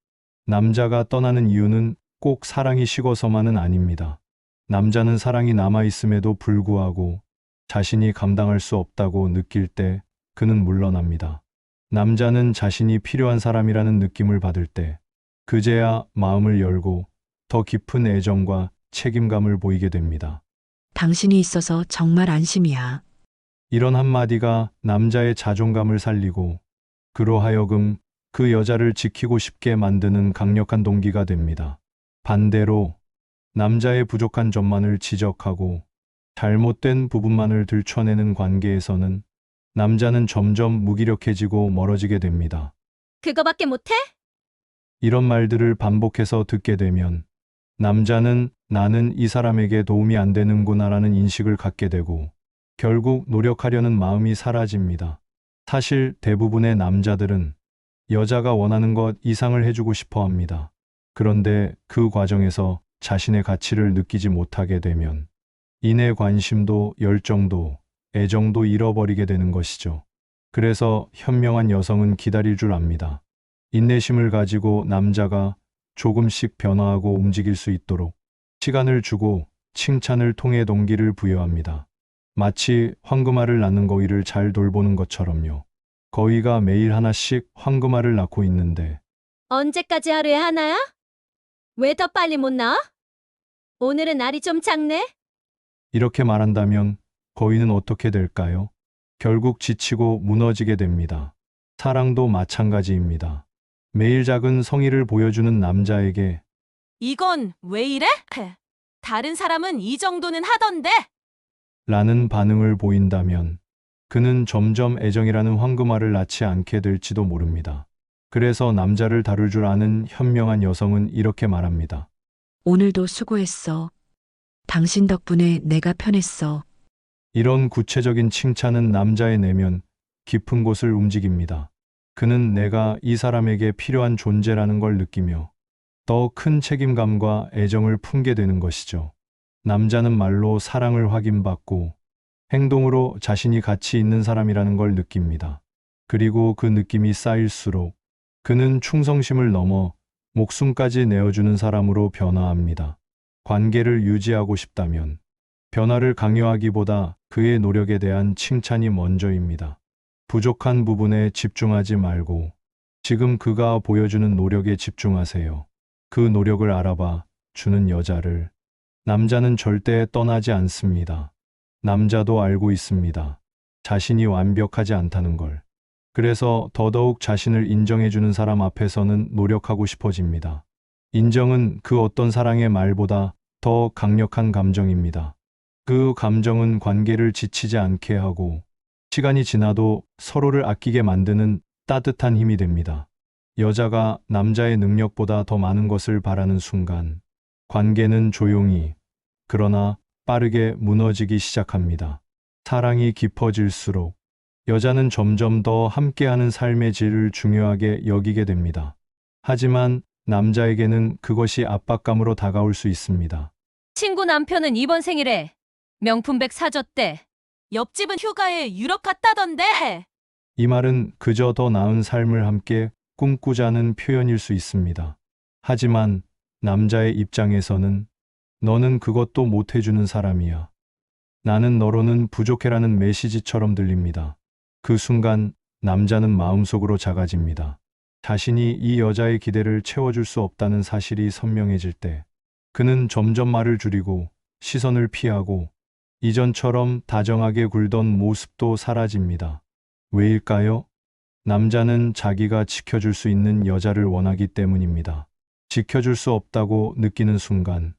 남자가 떠나는 이유는 꼭 사랑이 식어서만은 아닙니다. 남자는 사랑이 남아있음에도 불구하고 자신이 감당할 수 없다고 느낄 때 그는 물러납니다. 남자는 자신이 필요한 사람이라는 느낌을 받을 때 그제야 마음을 열고 더 깊은 애정과 책임감을 보이게 됩니다. 당신이 있어서 정말 안심이야. 이런 한마디가 남자의 자존감을 살리고 그로 하여금 그 여자를 지키고 싶게 만드는 강력한 동기가 됩니다. 반대로 남자의 부족한 점만을 지적하고 잘못된 부분만을 들춰내는 관계에서는 남자는 점점 무기력해지고 멀어지게 됩니다. 그거밖에 못해? 이런 말들을 반복해서 듣게 되면 남자는 나는 이 사람에게 도움이 안 되는구나라는 인식을 갖게 되고 결국 노력하려는 마음이 사라집니다. 사실 대부분의 남자들은 여자가 원하는 것 이상을 해주고 싶어 합니다. 그런데 그 과정에서 자신의 가치를 느끼지 못하게 되면 이내 관심도 열정도 애정도 잃어버리게 되는 것이죠. 그래서 현명한 여성은 기다릴 줄 압니다. 인내심을 가지고 남자가 조금씩 변화하고 움직일 수 있도록 시간을 주고 칭찬을 통해 동기를 부여합니다. 마치 황금알을 낳는 거위를 잘 돌보는 것처럼요. 거위가 매일 하나씩 황금알을 낳고 있는데 언제까지 하루에 하나야? 왜 더 빨리 못 나와? 오늘은 알이 좀 작네? 이렇게 말한다면 거위는 어떻게 될까요? 결국 지치고 무너지게 됩니다. 사랑도 마찬가지입니다. 매일 작은 성의를 보여주는 남자에게 이건 왜 이래? 다른 사람은 이 정도는 하던데. 라는 반응을 보인다면 그는 점점 애정이라는 황금알을 낳지 않게 될지도 모릅니다. 그래서 남자를 다룰 줄 아는 현명한 여성은 이렇게 말합니다. 오늘도 수고했어. 당신 덕분에 내가 편했어. 이런 구체적인 칭찬은 남자의 내면 깊은 곳을 움직입니다. 그는 내가 이 사람에게 필요한 존재라는 걸 느끼며 더 큰 책임감과 애정을 품게 되는 것이죠. 남자는 말로 사랑을 확인받고 행동으로 자신이 가치 있는 사람이라는 걸 느낍니다. 그리고 그 느낌이 쌓일수록 그는 충성심을 넘어 목숨까지 내어주는 사람으로 변화합니다. 관계를 유지하고 싶다면 변화를 강요하기보다 그의 노력에 대한 칭찬이 먼저입니다. 부족한 부분에 집중하지 말고 지금 그가 보여주는 노력에 집중하세요. 그 노력을 알아봐 주는 여자를 남자는 절대 떠나지 않습니다. 남자도 알고 있습니다. 자신이 완벽하지 않다는 걸. 그래서 더더욱 자신을 인정해주는 사람 앞에서는 노력하고 싶어집니다. 인정은 그 어떤 사랑의 말보다 더 강력한 감정입니다. 그 감정은 관계를 지치지 않게 하고 시간이 지나도 서로를 아끼게 만드는 따뜻한 힘이 됩니다. 여자가 남자의 능력보다 더 많은 것을 바라는 순간, 관계는 조용히, 그러나 빠르게 무너지기 시작합니다. 사랑이 깊어질수록 여자는 점점 더 함께하는 삶의 질을 중요하게 여기게 됩니다. 하지만 남자에게는 그것이 압박감으로 다가올 수 있습니다. 친구 남편은 이번 생일에 명품백 사줬대. 옆집은 휴가에 유럽 갔다던데. 이 말은 그저 더 나은 삶을 함께 꿈꾸자는 표현일 수 있습니다. 하지만 남자의 입장에서는 너는 그것도 못 해주는 사람이야. 나는 너로는 부족해라는 메시지처럼 들립니다. 그 순간 남자는 마음속으로 작아집니다. 자신이 이 여자의 기대를 채워줄 수 없다는 사실이 선명해질 때 그는 점점 말을 줄이고 시선을 피하고 이전처럼 다정하게 굴던 모습도 사라집니다. 왜일까요? 남자는 자기가 지켜줄 수 있는 여자를 원하기 때문입니다. 지켜줄 수 없다고 느끼는 순간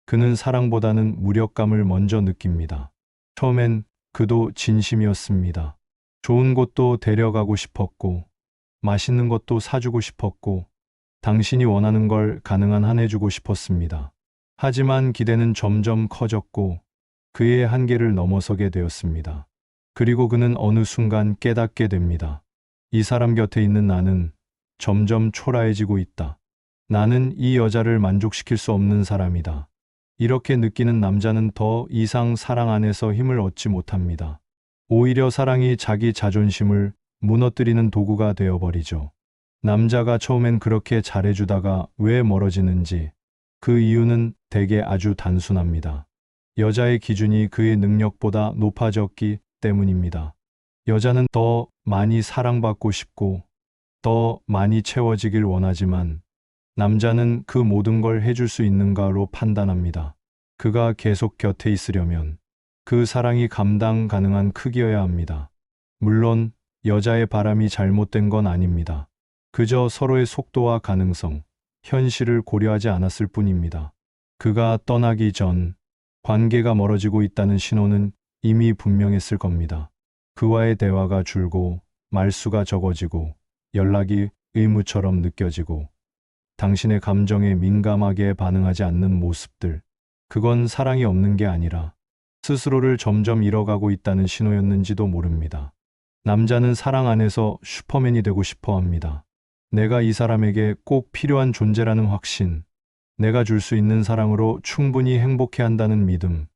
그는 사랑보다는 무력감을 먼저 느낍니다. 처음엔 그도 진심이었습니다. 좋은 곳도 데려가고 싶었고 맛있는 것도 사주고 싶었고 당신이 원하는 걸 가능한 한 해주고 싶었습니다. 하지만 기대는 점점 커졌고 그의 한계를 넘어서게 되었습니다. 그리고 그는 어느 순간 깨닫게 됩니다. 이 사람 곁에 있는 나는 점점 초라해지고 있다. 나는 이 여자를 만족시킬 수 없는 사람이다. 이렇게 느끼는 남자는 더 이상 사랑 안에서 힘을 얻지 못합니다. 오히려 사랑이 자기 자존심을 무너뜨리는 도구가 되어버리죠. 남자가 처음엔 그렇게 잘해주다가 왜 멀어지는지 그 이유는 대개 아주 단순합니다. 여자의 기준이 그의 능력보다 높아졌기 때문입니다. 여자는 더 많이 사랑받고 싶고 더 많이 채워지길 원하지만 남자는 그 모든 걸 해줄 수 있는가로 판단합니다. 그가 계속 곁에 있으려면 그 사랑이 감당 가능한 크기여야 합니다. 물론 여자의 바람이 잘못된 건 아닙니다. 그저 서로의 속도와 가능성, 현실을 고려하지 않았을 뿐입니다. 그가 떠나기 전 관계가 멀어지고 있다는 신호는 이미 분명했을 겁니다. 그와의 대화가 줄고 말수가 적어지고 연락이 의무처럼 느껴지고 당신의 감정에 민감하게 반응하지 않는 모습들, 그건 사랑이 없는 게 아니라 스스로를 점점 잃어가고 있다는 신호였는지도 모릅니다. 남자는 사랑 안에서 슈퍼맨이 되고 싶어 합니다. 내가 이 사람에게 꼭 필요한 존재라는 확신, 내가 줄 수 있는 사랑으로 충분히 행복해 한다는 믿음,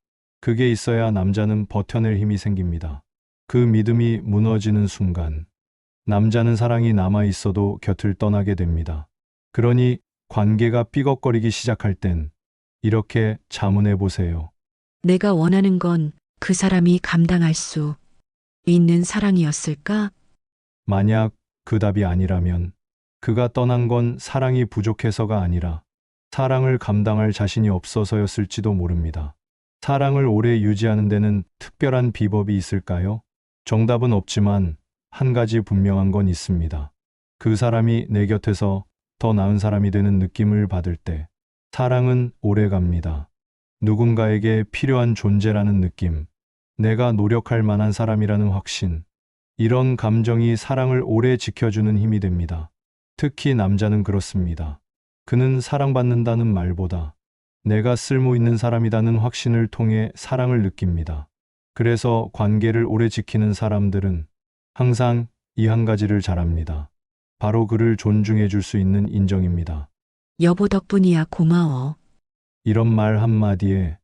그게 있어야 남자는 버텨낼 힘이 생깁니다. 그 믿음이 무너지는 순간 남자는 사랑이 남아 있어도 곁을 떠나게 됩니다. 그러니 관계가 삐걱거리기 시작할 땐 이렇게 자문해 보세요. 내가 원하는 건 그 사람이 감당할 수 있는 사랑이었을까? 만약 그 답이 아니라면 그가 떠난 건 사랑이 부족해서가 아니라 사랑을 감당할 자신이 없어서였을지도 모릅니다. 사랑을 오래 유지하는 데는 특별한 비법이 있을까요? 정답은 없지만 한 가지 분명한 건 있습니다. 그 사람이 내 곁에서 더 나은 사람이 되는 느낌을 받을 때 사랑은 오래 갑니다. 누군가에게 필요한 존재라는 느낌, 내가 노력할 만한 사람이라는 확신, 이런 감정이 사랑을 오래 지켜주는 힘이 됩니다. 특히 남자는 그렇습니다. 그는 사랑받는다는 말보다 내가 쓸모 있는 사람이라는 확신을 통해 사랑을 느낍니다. 그래서 관계를 오래 지키는 사람들은 항상 이 한 가지를 잘합니다. 바로 그를 존중해 줄 수 있는 인정입니다. 여보 덕분이야 고마워. 이런 말 한마디에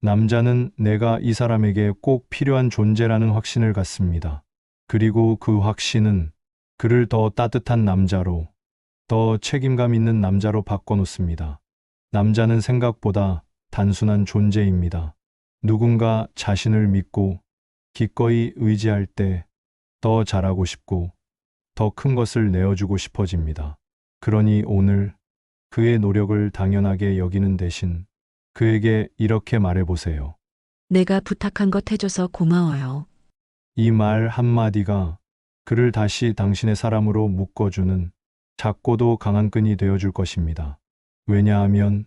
남자는 내가 이 사람에게 꼭 필요한 존재라는 확신을 갖습니다. 그리고 그 확신은 그를 더 따뜻한 남자로, 더 책임감 있는 남자로 바꿔놓습니다. 남자는 생각보다 단순한 존재입니다. 누군가 자신을 믿고 기꺼이 의지할 때 더 잘하고 싶고 더 큰 것을 내어주고 싶어집니다. 그러니 오늘 그의 노력을 당연하게 여기는 대신 그에게 이렇게 말해보세요. 내가 부탁한 것 해줘서 고마워요. 이 말 한마디가 그를 다시 당신의 사람으로 묶어주는 작고도 강한 끈이 되어줄 것입니다. 왜냐하면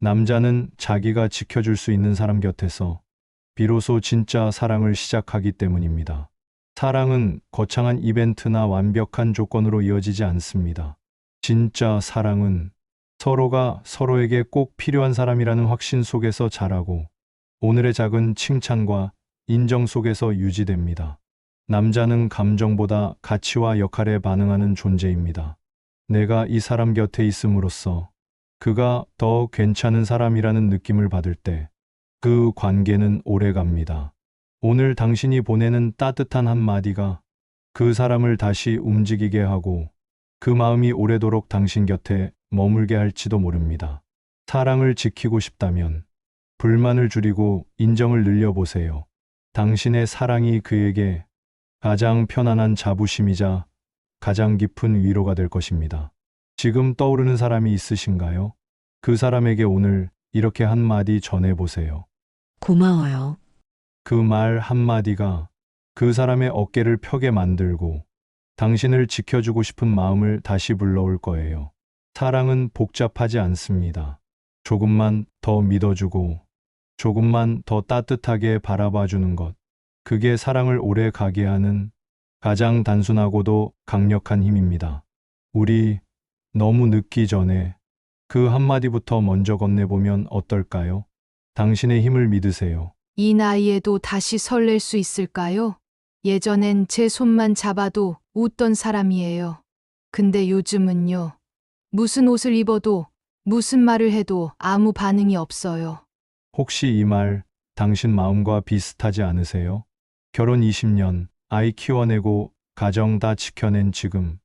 남자는 자기가 지켜줄 수 있는 사람 곁에서 비로소 진짜 사랑을 시작하기 때문입니다. 사랑은 거창한 이벤트나 완벽한 조건으로 이어지지 않습니다. 진짜 사랑은 서로가 서로에게 꼭 필요한 사람이라는 확신 속에서 자라고 오늘의 작은 칭찬과 인정 속에서 유지됩니다. 남자는 감정보다 가치와 역할에 반응하는 존재입니다. 내가 이 사람 곁에 있음으로써 그가 더 괜찮은 사람이라는 느낌을 받을 때 그 관계는 오래 갑니다. 오늘 당신이 보내는 따뜻한 한마디가 그 사람을 다시 움직이게 하고 그 마음이 오래도록 당신 곁에 머물게 할지도 모릅니다. 사랑을 지키고 싶다면 불만을 줄이고 인정을 늘려보세요. 당신의 사랑이 그에게 가장 편안한 자부심이자 가장 깊은 위로가 될 것입니다. 지금 떠오르는 사람이 있으신가요? 그 사람에게 오늘 이렇게 한마디 전해보세요. 고마워요. 그 말 한마디가 그 사람의 어깨를 펴게 만들고 당신을 지켜주고 싶은 마음을 다시 불러올 거예요. 사랑은 복잡하지 않습니다. 조금만 더 믿어주고 조금만 더 따뜻하게 바라봐주는 것. 그게 사랑을 오래 가게 하는 가장 단순하고도 강력한 힘입니다. 우리 너무 늦기 전에 그 한마디부터 먼저 건네보면 어떨까요? 당신의 힘을 믿으세요. 이 나이에도 다시 설렐 수 있을까요? 예전엔 제 손만 잡아도 웃던 사람이에요. 근데 요즘은요. 무슨 옷을 입어도 무슨 말을 해도 아무 반응이 없어요. 혹시 이 말 당신 마음과 비슷하지 않으세요? 결혼 20년, 아이 키워내고 가정 다 지켜낸 지금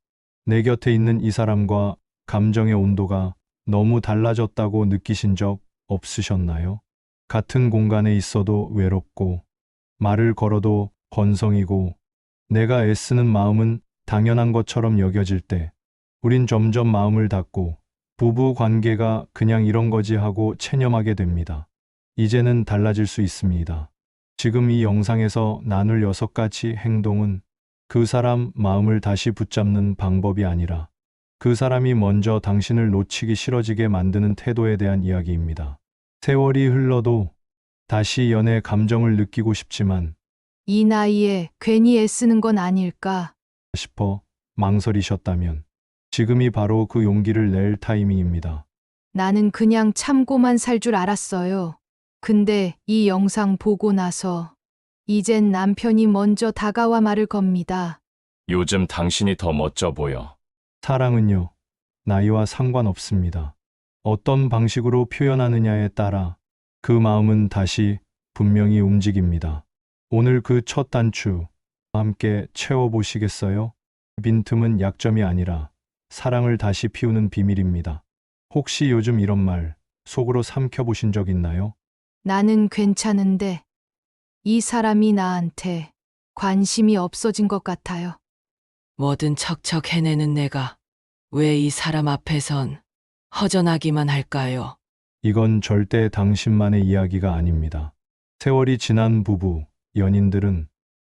내 곁에 있는 이 사람과 감정의 온도가 너무 달라졌다고 느끼신 적 없으셨나요? 같은 공간에 있어도 외롭고 말을 걸어도 건성이고 내가 애쓰는 마음은 당연한 것처럼 여겨질 때 우린 점점 마음을 닫고 부부 관계가 그냥 이런 거지 하고 체념하게 됩니다. 이제는 달라질 수 있습니다. 지금 이 영상에서 나눌 6가지 행동은 그 사람 마음을 다시 붙잡는 방법이 아니라 그 사람이 먼저 당신을 놓치기 싫어지게 만드는 태도에 대한 이야기입니다. 세월이 흘러도 다시 연애 감정을 느끼고 싶지만 이 나이에 괜히 애쓰는 건 아닐까? 싶어 망설이셨다면 지금이 바로 그 용기를 낼 타이밍입니다. 나는 그냥 참고만 살 줄 알았어요. 근데 이 영상 보고 나서 이젠 남편이 먼저 다가와 말을 겁니다. 요즘 당신이 더 멋져 보여. 사랑은요, 나이와 상관없습니다. 어떤 방식으로 표현하느냐에 따라 그 마음은 다시 분명히 움직입니다. 오늘 그 첫 단추 함께 채워보시겠어요? 빈틈은 약점이 아니라 사랑을 다시 피우는 비밀입니다. 혹시 요즘 이런 말 속으로 삼켜보신 적 있나요? 나는 괜찮은데 이 사람이 나한테 관심이 없어진 것 같아요. 뭐든 척척 해내는 내가 왜 이 사람 앞에선 허전하기만 할까요? 이건 절대 당신만의 이야기가 아닙니다. 세월이 지난 부부, 연인들은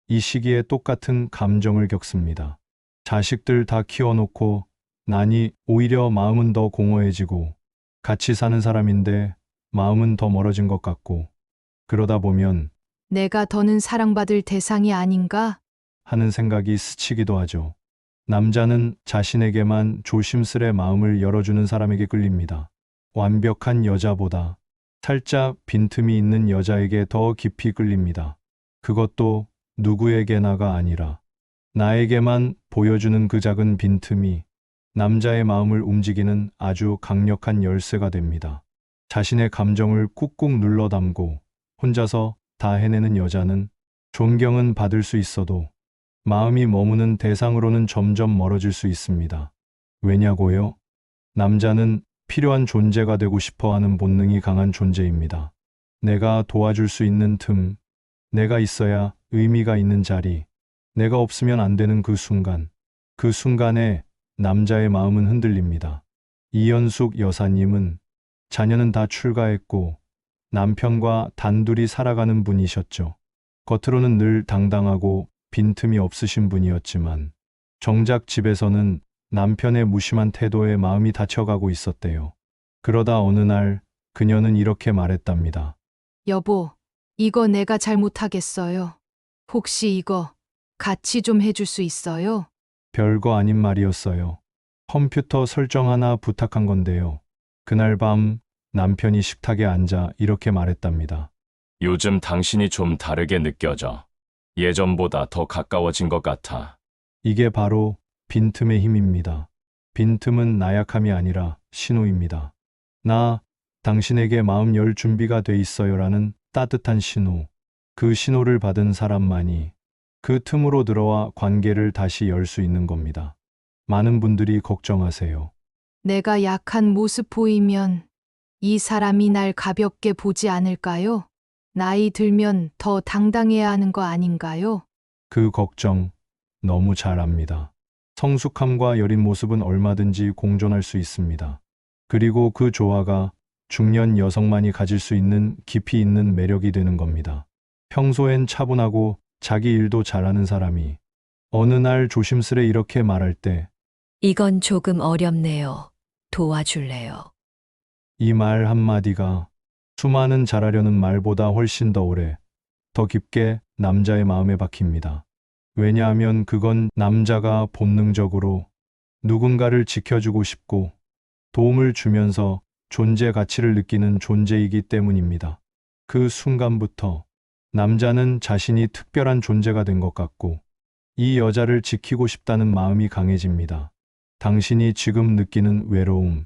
이 시기에 똑같은 감정을 겪습니다. 자식들 다 키워놓고 나니 오히려 마음은 더 공허해지고 같이 사는 사람인데 마음은 더 멀어진 것 같고 그러다 보면 내가 더는 사랑받을 대상이 아닌가? 하는 생각이 스치기도 하죠. 남자는 자신에게만 조심스레 마음을 열어주는 사람에게 끌립니다. 완벽한 여자보다 살짝 빈틈이 있는 여자에게 더 깊이 끌립니다. 그것도 누구에게나가 아니라 나에게만 보여주는 그 작은 빈틈이 남자의 마음을 움직이는 아주 강력한 열쇠가 됩니다. 자신의 감정을 꾹꾹 눌러 담고 혼자서 다 해내는 여자는 존경은 받을 수 있어도 마음이 머무는 대상으로는 점점 멀어질 수 있습니다. 왜냐고요? 남자는 필요한 존재가 되고 싶어 하는 본능이 강한 존재입니다. 내가 도와줄 수 있는 틈, 내가 있어야 의미가 있는 자리, 내가 없으면 안 되는 그 순간에 남자의 마음은 흔들립니다. 이연숙 여사님은 자녀는 다 출가했고 남편과 단둘이 살아가는 분이셨죠. 겉으로는 늘 당당하고 빈틈이 없으신 분이었지만 정작 집에서는 남편의 무심한 태도에 마음이 다쳐가고 있었대요. 그러다 어느 날 그녀는 이렇게 말했답니다. 여보, 이거 내가 잘못하겠어요. 혹시 이거 같이 좀 해줄 수 있어요? 별거 아닌 말이었어요. 컴퓨터 설정 하나 부탁한 건데요. 그날 밤 남편이 식탁에 앉아 이렇게 말했답니다. 요즘 당신이 좀 다르게 느껴져. 예전보다 더 가까워진 것 같아. 이게 바로 빈틈의 힘입니다. 빈틈은 나약함이 아니라 신호입니다. 나 당신에게 마음 열 준비가 돼 있어요라는 따뜻한 신호. 그 신호를 받은 사람만이 그 틈으로 들어와 관계를 다시 열 수 있는 겁니다. 많은 분들이 걱정하세요. 내가 약한 모습 보이면 이 사람이 날 가볍게 보지 않을까요? 나이 들면 더 당당해야 하는 거 아닌가요? 그 걱정 너무 잘 압니다. 성숙함과 여린 모습은 얼마든지 공존할 수 있습니다. 그리고 그 조화가 중년 여성만이 가질 수 있는 깊이 있는 매력이 되는 겁니다. 평소엔 차분하고 자기 일도 잘하는 사람이 어느 날 조심스레 이렇게 말할 때 이건 조금 어렵네요. 도와줄래요? 이 말 한마디가 수많은 잘하려는 말보다 훨씬 더 오래, 더 깊게 남자의 마음에 박힙니다. 왜냐하면 그건 남자가 본능적으로 누군가를 지켜주고 싶고 도움을 주면서 존재 가치를 느끼는 존재이기 때문입니다. 그 순간부터 남자는 자신이 특별한 존재가 된 것 같고 이 여자를 지키고 싶다는 마음이 강해집니다. 당신이 지금 느끼는 외로움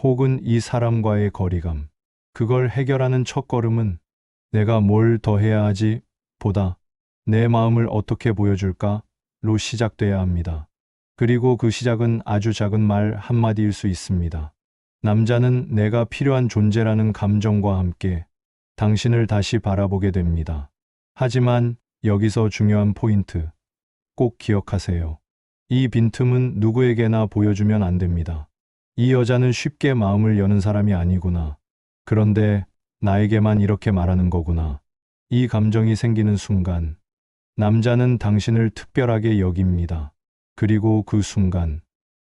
혹은 이 사람과의 거리감, 그걸 해결하는 첫걸음은 내가 뭘 더 해야 하지 보다 내 마음을 어떻게 보여줄까로 시작돼야 합니다. 그리고 그 시작은 아주 작은 말 한마디일 수 있습니다. 남자는 내가 필요한 존재라는 감정과 함께 당신을 다시 바라보게 됩니다. 하지만 여기서 중요한 포인트, 꼭 기억하세요. 이 빈틈은 누구에게나 보여주면 안 됩니다. 이 여자는 쉽게 마음을 여는 사람이 아니구나. 그런데 나에게만 이렇게 말하는 거구나. 이 감정이 생기는 순간, 남자는 당신을 특별하게 여깁니다. 그리고 그 순간,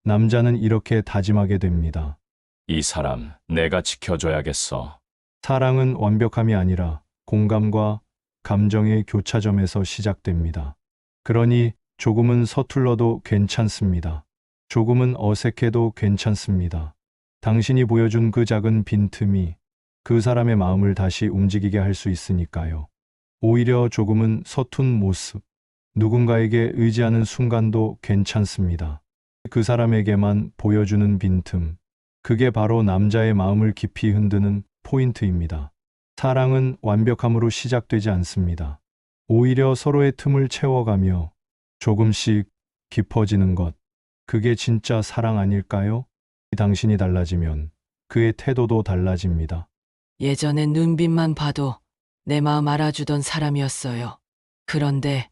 남자는 이렇게 다짐하게 됩니다. 이 사람 내가 지켜줘야겠어. 사랑은 완벽함이 아니라 공감과 감정의 교차점에서 시작됩니다. 그러니 조금은 서툴러도 괜찮습니다. 조금은 어색해도 괜찮습니다. 당신이 보여준 그 작은 빈틈이 그 사람의 마음을 다시 움직이게 할 수 있으니까요. 오히려 조금은 서툰 모습, 누군가에게 의지하는 순간도 괜찮습니다. 그 사람에게만 보여주는 빈틈, 그게 바로 남자의 마음을 깊이 흔드는 포인트입니다. 사랑은 완벽함으로 시작되지 않습니다. 오히려 서로의 틈을 채워가며 조금씩 깊어지는 것, 그게 진짜 사랑 아닐까요? 당신이 달라지면 그의 태도도 달라집니다. 예전엔 눈빛만 봐도 내 마음 알아주던 사람이었어요. 그런데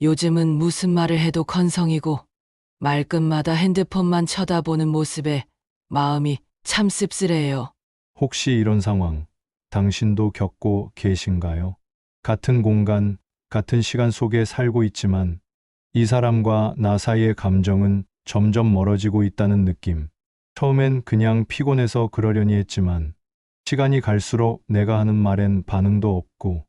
요즘은 무슨 말을 해도 건성이고 말끝마다 핸드폰만 쳐다보는 모습에 마음이 참 씁쓸해요. 혹시 이런 상황 당신도 겪고 계신가요? 같은 공간, 같은 시간 속에 살고 있지만 이 사람과 나 사이의 감정은 점점 멀어지고 있다는 느낌. 처음엔 그냥 피곤해서 그러려니 했지만 시간이 갈수록 내가 하는 말엔 반응도 없고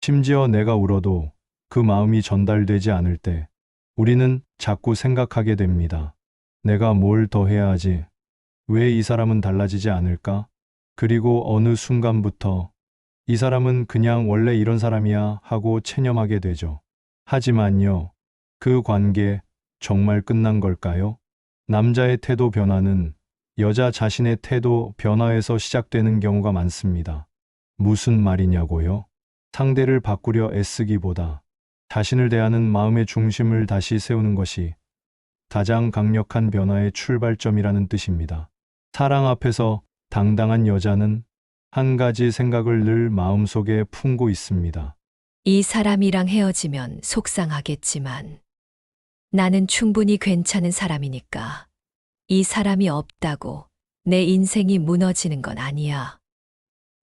심지어 내가 울어도 그 마음이 전달되지 않을 때 우리는 자꾸 생각하게 됩니다. 내가 뭘 더 해야 하지? 왜 이 사람은 달라지지 않을까? 그리고 어느 순간부터 이 사람은 그냥 원래 이런 사람이야 하고 체념하게 되죠. 하지만요, 그 관계 정말 끝난 걸까요? 남자의 태도 변화는 여자 자신의 태도 변화에서 시작되는 경우가 많습니다. 무슨 말이냐고요? 상대를 바꾸려 애쓰기보다 자신을 대하는 마음의 중심을 다시 세우는 것이 가장 강력한 변화의 출발점이라는 뜻입니다. 사랑 앞에서 당당한 여자는 한 가지 생각을 늘 마음속에 품고 있습니다. 이 사람이랑 헤어지면 속상하겠지만 나는 충분히 괜찮은 사람이니까 이 사람이 없다고 내 인생이 무너지는 건 아니야.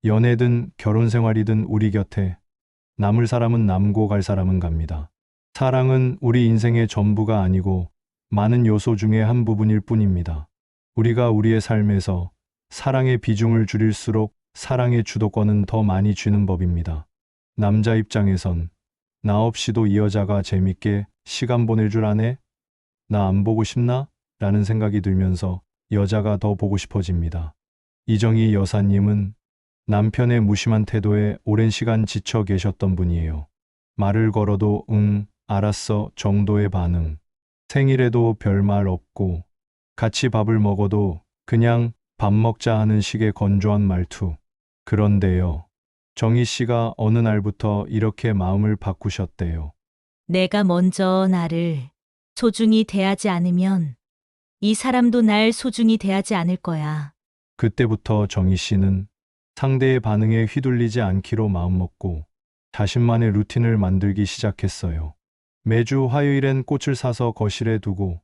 연애든 결혼 생활이든 우리 곁에 남을 사람은 남고 갈 사람은 갑니다. 사랑은 우리 인생의 전부가 아니고 많은 요소 중에 한 부분일 뿐입니다. 우리가 우리의 삶에서 사랑의 비중을 줄일수록 사랑의 주도권은 더 많이 쥐는 법입니다. 남자 입장에선 나 없이도 이 여자가 재밌게 시간 보낼 줄 아네? 나 안 보고 싶나? 라는 생각이 들면서 여자가 더 보고 싶어집니다. 이정희 여사님은 남편의 무심한 태도에 오랜 시간 지쳐 계셨던 분이에요. 말을 걸어도 응, 알았어 정도의 반응. 생일에도 별말 없고 같이 밥을 먹어도 그냥 밥 먹자 하는 식의 건조한 말투. 그런데요. 정희 씨가 어느 날부터 이렇게 마음을 바꾸셨대요. 내가 먼저 나를 소중히 대하지 않으면 이 사람도 날 소중히 대하지 않을 거야. 그때부터 정희 씨는 상대의 반응에 휘둘리지 않기로 마음먹고 자신만의 루틴을 만들기 시작했어요. 매주 화요일엔 꽃을 사서 거실에 두고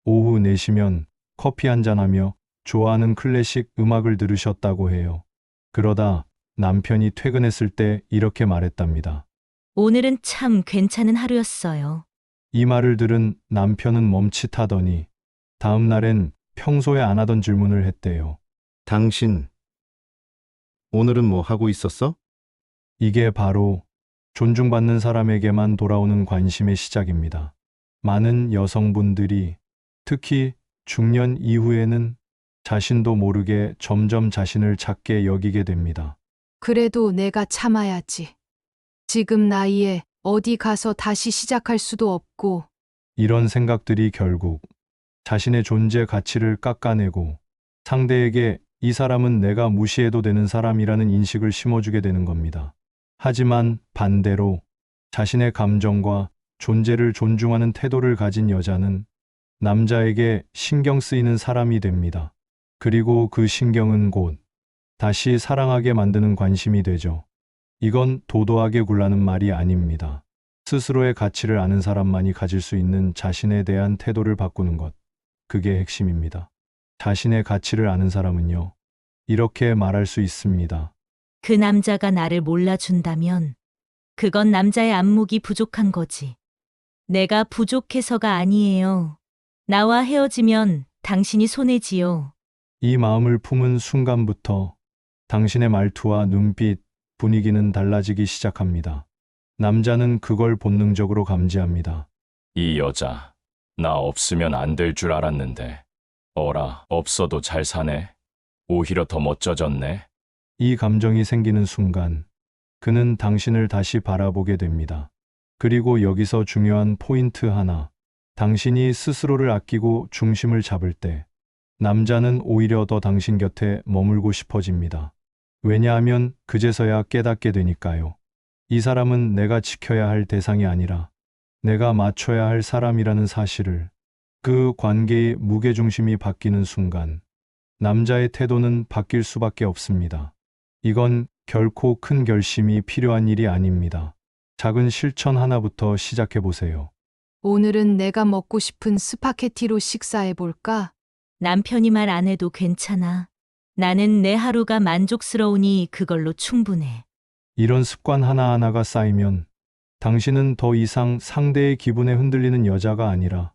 오후 4시면 커피 한잔하며 좋아하는 클래식 음악을 들으셨다고 해요. 그러다 남편이 퇴근했을 때 이렇게 말했답니다. 오늘은 참 괜찮은 하루였어요. 이 말을 들은 남편은 멈칫하더니 다음 날엔 평소에 안 하던 질문을 했대요. 당신, 오늘은 뭐 하고 있었어? 이게 바로 존중받는 사람에게만 돌아오는 관심의 시작입니다. 많은 여성분들이 특히 중년 이후에는 자신도 모르게 점점 자신을 작게 여기게 됩니다. 그래도 내가 참아야지. 지금 나이에 어디 가서 다시 시작할 수도 없고, 이런 생각들이 결국 자신의 존재 가치를 깎아내고 상대에게 이 사람은 내가 무시해도 되는 사람이라는 인식을 심어주게 되는 겁니다. 하지만 반대로 자신의 감정과 존재를 존중하는 태도를 가진 여자는 남자에게 신경 쓰이는 사람이 됩니다. 그리고 그 신경은 곧 다시 사랑하게 만드는 관심이 되죠. 이건 도도하게 굴라는 말이 아닙니다. 스스로의 가치를 아는 사람만이 가질 수 있는 자신에 대한 태도를 바꾸는 것. 그게 핵심입니다. 자신의 가치를 아는 사람은요, 이렇게 말할 수 있습니다. 그 남자가 나를 몰라준다면 그건 남자의 안목이 부족한 거지. 내가 부족해서가 아니에요. 나와 헤어지면 당신이 손해지요. 이 마음을 품은 순간부터 당신의 말투와 눈빛, 분위기는 달라지기 시작합니다. 남자는 그걸 본능적으로 감지합니다. 이 여자, 나 없으면 안 될 줄 알았는데. 어라, 없어도 잘 사네. 오히려 더 멋져졌네. 이 감정이 생기는 순간 그는 당신을 다시 바라보게 됩니다. 그리고 여기서 중요한 포인트 하나. 당신이 스스로를 아끼고 중심을 잡을 때 남자는 오히려 더 당신 곁에 머물고 싶어집니다. 왜냐하면 그제서야 깨닫게 되니까요. 이 사람은 내가 지켜야 할 대상이 아니라 내가 맞춰야 할 사람이라는 사실을. 그 관계의 무게중심이 바뀌는 순간 남자의 태도는 바뀔 수밖에 없습니다. 이건 결코 큰 결심이 필요한 일이 아닙니다. 작은 실천 하나부터 시작해 보세요. 오늘은 내가 먹고 싶은 스파게티로 식사해볼까? 남편이 말 안 해도 괜찮아. 나는 내 하루가 만족스러우니 그걸로 충분해. 이런 습관 하나하나가 쌓이면 당신은 더 이상 상대의 기분에 흔들리는 여자가 아니라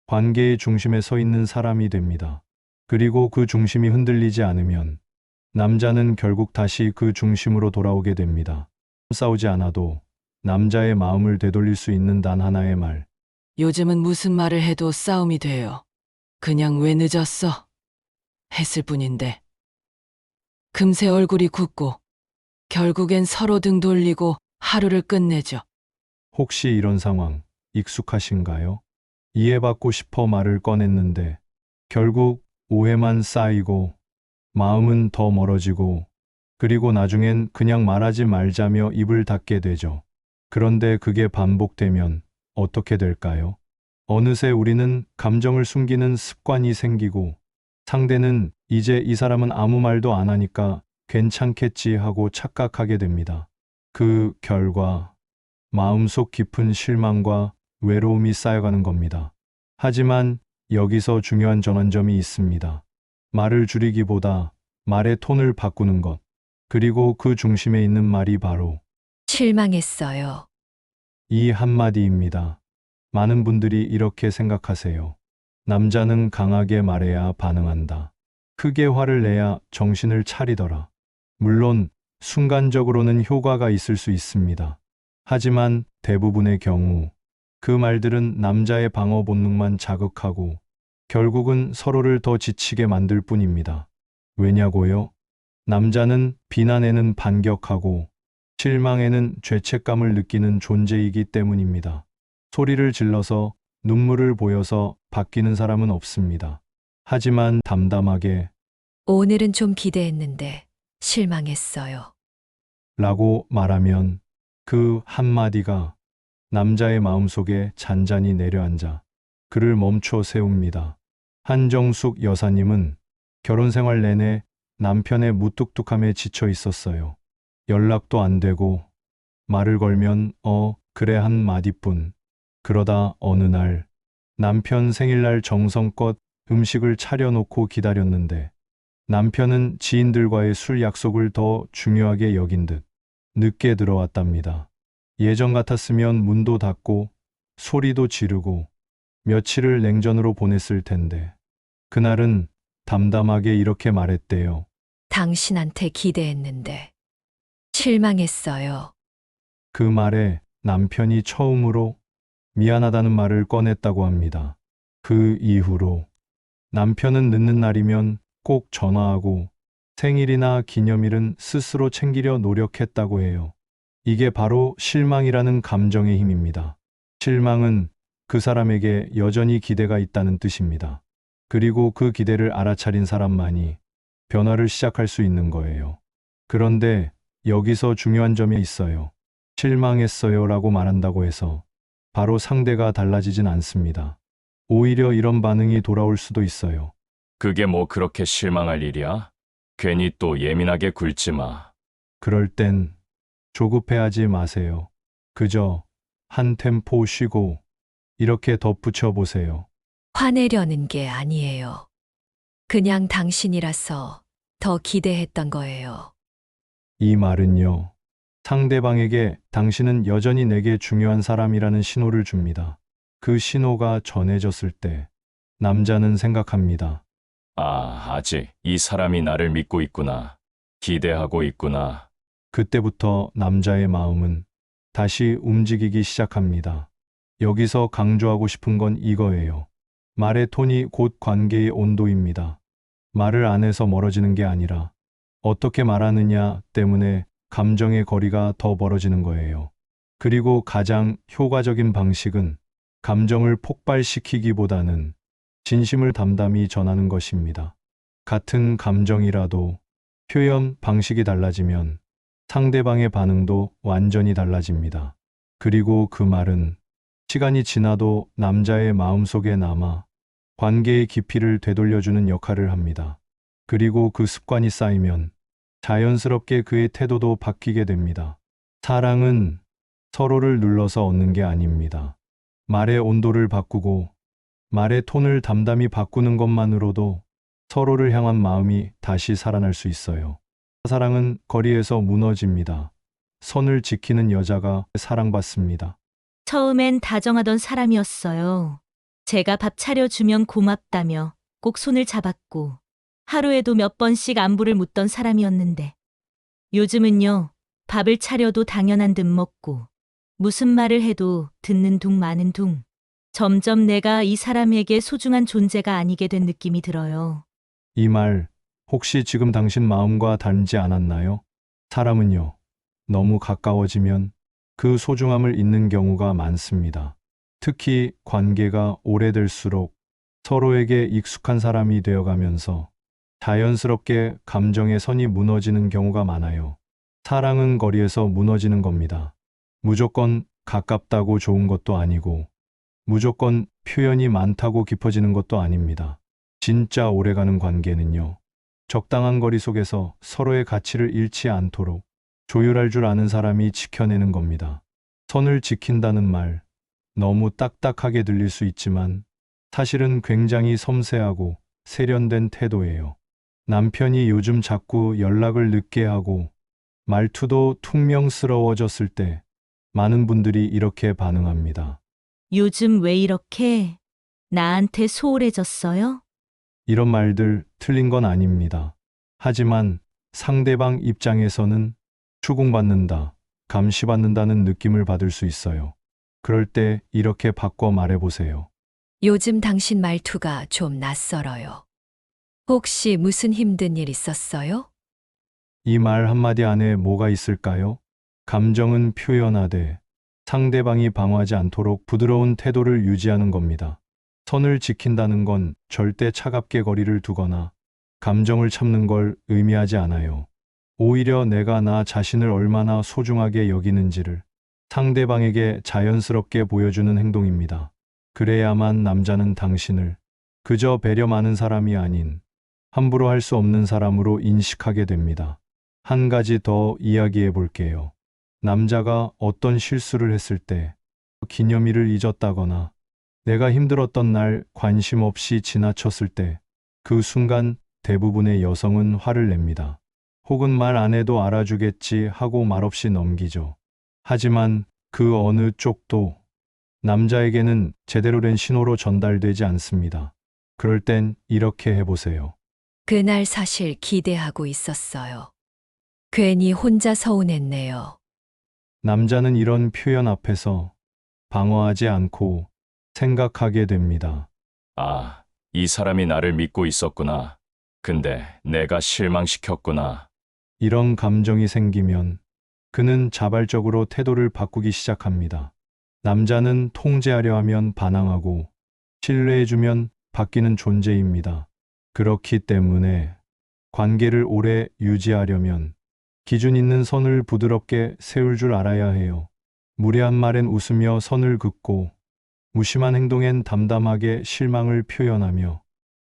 관계의 중심에 서 있는 사람이 됩니다. 그리고 그 중심이 흔들리지 않으면 남자는 결국 다시 그 중심으로 돌아오게 됩니다. 싸우지 않아도 남자의 마음을 되돌릴 수 있는 단 하나의 말. 요즘은 무슨 말을 해도 싸움이 돼요. 그냥 왜 늦었어? 했을 뿐인데. 금세 얼굴이 굳고 결국엔 서로 등 돌리고 하루를 끝내죠. 혹시 이런 상황 익숙하신가요? 이해받고 싶어 말을 꺼냈는데 결국 오해만 쌓이고 마음은 더 멀어지고 그리고 나중엔 그냥 말하지 말자며 입을 닫게 되죠. 그런데 그게 반복되면 어떻게 될까요? 어느새 우리는 감정을 숨기는 습관이 생기고 상대는 이제 이 사람은 아무 말도 안 하니까 괜찮겠지 하고 착각하게 됩니다. 그 결과 마음속 깊은 실망과 외로움이 쌓여가는 겁니다. 하지만 여기서 중요한 전환점이 있습니다. 말을 줄이기보다 말의 톤을 바꾸는 것. 그리고 그 중심에 있는 말이 바로 실망했어요. 이 한마디입니다. 많은 분들이 이렇게 생각하세요. 남자는 강하게 말해야 반응한다. 크게 화를 내야 정신을 차리더라. 물론 순간적으로는 효과가 있을 수 있습니다. 하지만 대부분의 경우 그 말들은 남자의 방어 본능만 자극하고 결국은 서로를 더 지치게 만들 뿐입니다. 왜냐고요? 남자는 비난에는 반격하고 실망에는 죄책감을 느끼는 존재이기 때문입니다. 소리를 질러서 눈물을 보여서 바뀌는 사람은 없습니다. 하지만 담담하게 오늘은 좀 기대했는데 실망했어요. 라고 말하면 그 한마디가 남자의 마음속에 잔잔히 내려앉아 그를 멈춰 세웁니다. 한정숙 여사님은 결혼 생활 내내 남편의 무뚝뚝함에 지쳐 있었어요. 연락도 안 되고 말을 걸면 그래 한 마디뿐. 그러다 어느 날 남편 생일날 정성껏 음식을 차려놓고 기다렸는데 남편은 지인들과의 술 약속을 더 중요하게 여긴 듯 늦게 들어왔답니다. 예전 같았으면 문도 닫고 소리도 지르고 며칠을 냉전으로 보냈을 텐데 그날은 담담하게 이렇게 말했대요. 당신한테 기대했는데 실망했어요. 그 말에 남편이 처음으로 미안하다는 말을 꺼냈다고 합니다. 그 이후로 남편은 늦는 날이면 꼭 전화하고 생일이나 기념일은 스스로 챙기려 노력했다고 해요. 이게 바로 실망이라는 감정의 힘입니다. 실망은 그 사람에게 여전히 기대가 있다는 뜻입니다. 그리고 그 기대를 알아차린 사람만이 변화를 시작할 수 있는 거예요. 그런데 여기서 중요한 점이 있어요. 실망했어요 라고 말한다고 해서 바로 상대가 달라지진 않습니다. 오히려 이런 반응이 돌아올 수도 있어요. 그게 뭐 그렇게 실망할 일이야? 괜히 또 예민하게 굴지 마. 그럴 땐 조급해하지 마세요. 그저 한 템포 쉬고 이렇게 덧붙여 보세요. 화내려는 게 아니에요. 그냥 당신이라서 더 기대했던 거예요. 이 말은요, 상대방에게 당신은 여전히 내게 중요한 사람이라는 신호를 줍니다. 그 신호가 전해졌을 때 남자는 생각합니다. 아직 이 사람이 나를 믿고 있구나. 기대하고 있구나. 그때부터 남자의 마음은 다시 움직이기 시작합니다. 여기서 강조하고 싶은 건 이거예요. 말의 톤이 곧 관계의 온도입니다. 말을 안 해서 멀어지는 게 아니라 어떻게 말하느냐 때문에 감정의 거리가 더 멀어지는 거예요. 그리고 가장 효과적인 방식은 감정을 폭발시키기보다는 진심을 담담히 전하는 것입니다. 같은 감정이라도 표현 방식이 달라지면 상대방의 반응도 완전히 달라집니다. 그리고 그 말은 시간이 지나도 남자의 마음속에 남아 관계의 깊이를 되돌려주는 역할을 합니다. 그리고 그 습관이 쌓이면 자연스럽게 그의 태도도 바뀌게 됩니다. 사랑은 서로를 눌러서 얻는 게 아닙니다. 말의 온도를 바꾸고 말의 톤을 담담히 바꾸는 것만으로도 서로를 향한 마음이 다시 살아날 수 있어요. 사랑은 거리에서 무너집니다. 선을 지키는 여자가 사랑받습니다. 처음엔 다정하던 사람이었어요. 제가 밥 차려주면 고맙다며 꼭 손을 잡았고 하루에도 몇 번씩 안부를 묻던 사람이었는데 요즘은요, 밥을 차려도 당연한 듯 먹고 무슨 말을 해도 듣는 둥 마는 둥. 점점 내가 이 사람에게 소중한 존재가 아니게 된 느낌이 들어요. 이 말 혹시 지금 당신 마음과 닮지 않았나요? 사람은요, 너무 가까워지면 그 소중함을 잊는 경우가 많습니다. 특히 관계가 오래될수록 서로에게 익숙한 사람이 되어가면서 자연스럽게 감정의 선이 무너지는 경우가 많아요. 사랑은 거리에서 무너지는 겁니다. 무조건 가깝다고 좋은 것도 아니고 무조건 표현이 많다고 깊어지는 것도 아닙니다. 진짜 오래가는 관계는요, 적당한 거리 속에서 서로의 가치를 잃지 않도록 조율할 줄 아는 사람이 지켜내는 겁니다. 선을 지킨다는 말, 너무 딱딱하게 들릴 수 있지만 사실은 굉장히 섬세하고 세련된 태도예요. 남편이 요즘 자꾸 연락을 늦게 하고 말투도 퉁명스러워졌을 때 많은 분들이 이렇게 반응합니다. 요즘 왜 이렇게 나한테 소홀해졌어요? 이런 말들 틀린 건 아닙니다. 하지만 상대방 입장에서는 추궁받는다, 감시받는다는 느낌을 받을 수 있어요. 그럴 때 이렇게 바꿔 말해보세요. 요즘 당신 말투가 좀 낯설어요. 혹시 무슨 힘든 일 있었어요? 이 말 한마디 안에 뭐가 있을까요? 감정은 표현하되 상대방이 방어하지 않도록 부드러운 태도를 유지하는 겁니다. 선을 지킨다는 건 절대 차갑게 거리를 두거나 감정을 참는 걸 의미하지 않아요. 오히려 내가 나 자신을 얼마나 소중하게 여기는지를 상대방에게 자연스럽게 보여주는 행동입니다. 그래야만 남자는 당신을 그저 배려 많은 사람이 아닌 함부로 할 수 없는 사람으로 인식하게 됩니다. 한 가지 더 이야기해 볼게요. 남자가 어떤 실수를 했을 때 기념일을 잊었다거나 내가 힘들었던 날 관심 없이 지나쳤을 때 그 순간 대부분의 여성은 화를 냅니다. 혹은 말 안 해도 알아주겠지 하고 말없이 넘기죠. 하지만 그 어느 쪽도 남자에게는 제대로 된 신호로 전달되지 않습니다. 그럴 땐 이렇게 해보세요. 그날 사실 기대하고 있었어요. 괜히 혼자 서운했네요. 남자는 이런 표현 앞에서 방어하지 않고 생각하게 됩니다. 아, 이 사람이 나를 믿고 있었구나. 근데 내가 실망시켰구나. 이런 감정이 생기면 그는 자발적으로 태도를 바꾸기 시작합니다. 남자는 통제하려 하면 반항하고 신뢰해주면 바뀌는 존재입니다. 그렇기 때문에 관계를 오래 유지하려면 기준 있는 선을 부드럽게 세울 줄 알아야 해요. 무례한 말엔 웃으며 선을 긋고 무심한 행동엔 담담하게 실망을 표현하며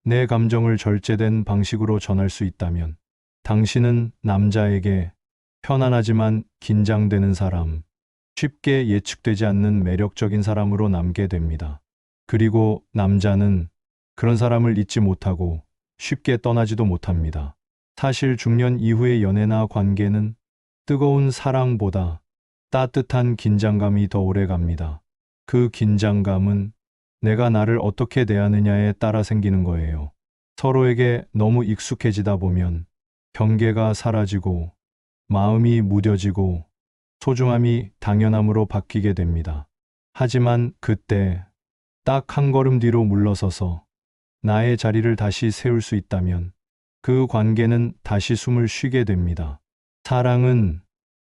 내 감정을 절제된 방식으로 전할 수 있다면 당신은 남자에게 편안하지만 긴장되는 사람, 쉽게 예측되지 않는 매력적인 사람으로 남게 됩니다. 그리고 남자는 그런 사람을 잊지 못하고 쉽게 떠나지도 못합니다. 사실 중년 이후의 연애나 관계는 뜨거운 사랑보다 따뜻한 긴장감이 더 오래 갑니다. 그 긴장감은 내가 나를 어떻게 대하느냐에 따라 생기는 거예요. 서로에게 너무 익숙해지다 보면 경계가 사라지고 마음이 무뎌지고 소중함이 당연함으로 바뀌게 됩니다. 하지만 그때 딱 한 걸음 뒤로 물러서서 나의 자리를 다시 세울 수 있다면 그 관계는 다시 숨을 쉬게 됩니다. 사랑은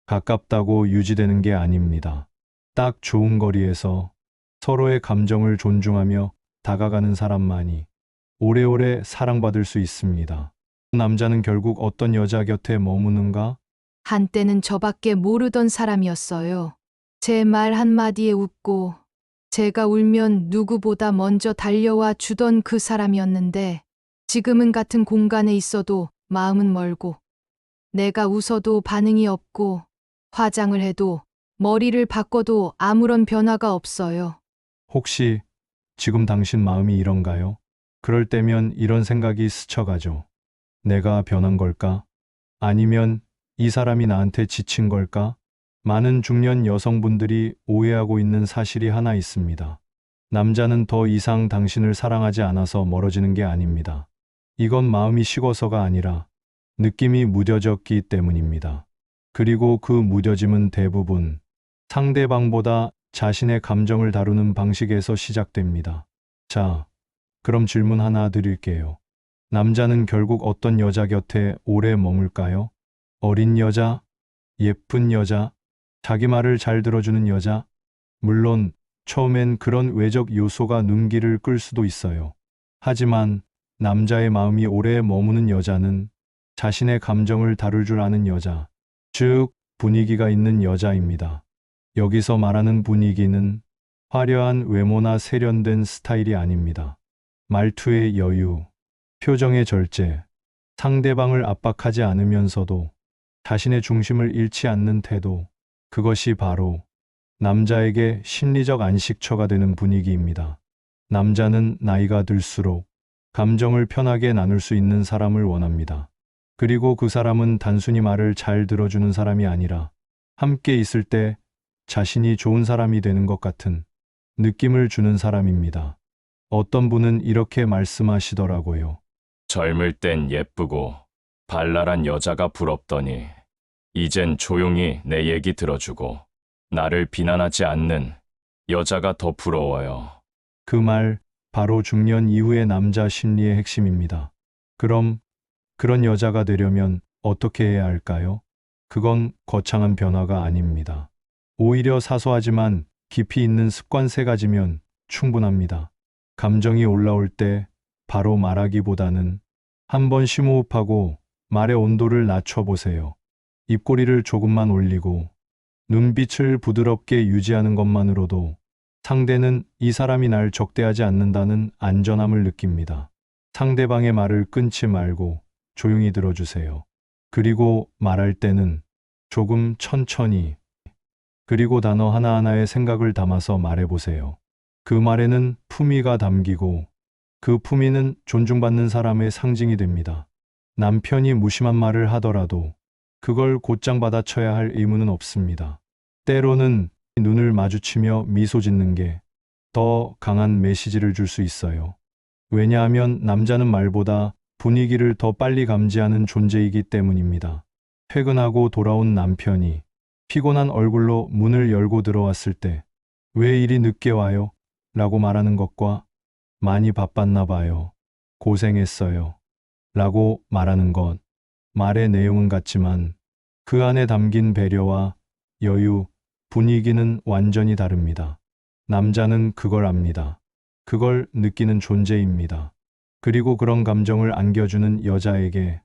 가깝다고 유지되는 게 아닙니다. 딱 좋은 거리에서 서로의 감정을 존중하며 다가가는 사람만이 오래오래 사랑받을 수 있습니다. 남자는 결국 어떤 여자 곁에 머무는가? 한때는 저밖에 모르던 사람이었어요. 제 말 한마디에 웃고 제가 울면 누구보다 먼저 달려와 주던 그 사람이었는데 지금은 같은 공간에 있어도 마음은 멀고 내가 웃어도 반응이 없고 화장을 해도 머리를 바꿔도 아무런 변화가 없어요. 혹시 지금 당신 마음이 이런가요? 그럴 때면 이런 생각이 스쳐가죠. 내가 변한 걸까? 아니면 이 사람이 나한테 지친 걸까? 많은 중년 여성분들이 오해하고 있는 사실이 하나 있습니다. 남자는 더 이상 당신을 사랑하지 않아서 멀어지는 게 아닙니다. 이건 마음이 식어서가 아니라 느낌이 무뎌졌기 때문입니다. 그리고 그 무뎌짐은 대부분 상대방보다 자신의 감정을 다루는 방식에서 시작됩니다. 자, 그럼 질문 하나 드릴게요. 남자는 결국 어떤 여자 곁에 오래 머물까요? 어린 여자? 예쁜 여자? 자기 말을 잘 들어주는 여자? 물론 처음엔 그런 외적 요소가 눈길을 끌 수도 있어요. 하지만 남자의 마음이 오래 머무는 여자는 자신의 감정을 다룰 줄 아는 여자, 즉 분위기가 있는 여자입니다. 여기서 말하는 분위기는 화려한 외모나 세련된 스타일이 아닙니다. 말투의 여유, 표정의 절제, 상대방을 압박하지 않으면서도 자신의 중심을 잃지 않는 태도, 그것이 바로 남자에게 심리적 안식처가 되는 분위기입니다. 남자는 나이가 들수록 감정을 편하게 나눌 수 있는 사람을 원합니다. 그리고 그 사람은 단순히 말을 잘 들어주는 사람이 아니라 함께 있을 때 자신이 좋은 사람이 되는 것 같은 느낌을 주는 사람입니다. 어떤 분은 이렇게 말씀하시더라고요. 젊을 땐 예쁘고 발랄한 여자가 부럽더니 이젠 조용히 내 얘기 들어주고 나를 비난하지 않는 여자가 더 부러워요. 그 말 바로 중년 이후의 남자 심리의 핵심입니다. 그럼 그런 여자가 되려면 어떻게 해야 할까요? 그건 거창한 변화가 아닙니다. 오히려 사소하지만 깊이 있는 습관 3가지면 충분합니다. 감정이 올라올 때 바로 말하기보다는 한번 심호흡하고 말의 온도를 낮춰보세요. 입꼬리를 조금만 올리고 눈빛을 부드럽게 유지하는 것만으로도 상대는 이 사람이 날 적대하지 않는다는 안전함을 느낍니다. 상대방의 말을 끊지 말고 조용히 들어주세요. 그리고 말할 때는 조금 천천히, 그리고 단어 하나하나에 생각을 담아서 말해보세요. 그 말에는 품위가 담기고 그 품위는 존중받는 사람의 상징이 됩니다. 남편이 무심한 말을 하더라도 그걸 곧장 받아쳐야 할 의무는 없습니다. 때로는 눈을 마주치며 미소 짓는 게 더 강한 메시지를 줄 수 있어요. 왜냐하면 남자는 말보다 분위기를 더 빨리 감지하는 존재이기 때문입니다. 퇴근하고 돌아온 남편이 피곤한 얼굴로 문을 열고 들어왔을 때 왜 이리 늦게 와요? 라고 말하는 것과 많이 바빴나 봐요. 고생했어요. 라고 말하는 것. 말의 내용은 같지만 그 안에 담긴 배려와 여유, 분위기는 완전히 다릅니다. 남자는 그걸 압니다. 그걸 느끼는 존재입니다. 그리고 그런 감정을 안겨주는 여자에게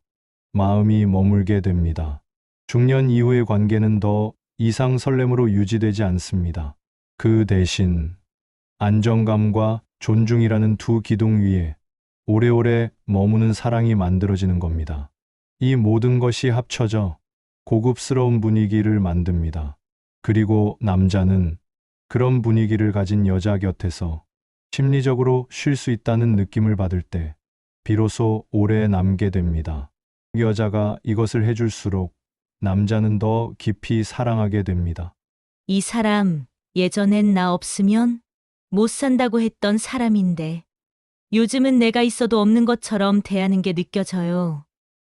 마음이 머물게 됩니다. 중년 이후의 관계는 더 이상 설렘으로 유지되지 않습니다. 그 대신 안정감과 존중이라는 2기둥 위에 오래오래 머무는 사랑이 만들어지는 겁니다. 이 모든 것이 합쳐져 고급스러운 분위기를 만듭니다. 그리고 남자는 그런 분위기를 가진 여자 곁에서 심리적으로 쉴 수 있다는 느낌을 받을 때 비로소 오래 남게 됩니다. 여자가 이것을 해줄수록 남자는 더 깊이 사랑하게 됩니다. 이 사람 예전엔 나 없으면 못 산다고 했던 사람인데 요즘은 내가 있어도 없는 것처럼 대하는 게 느껴져요.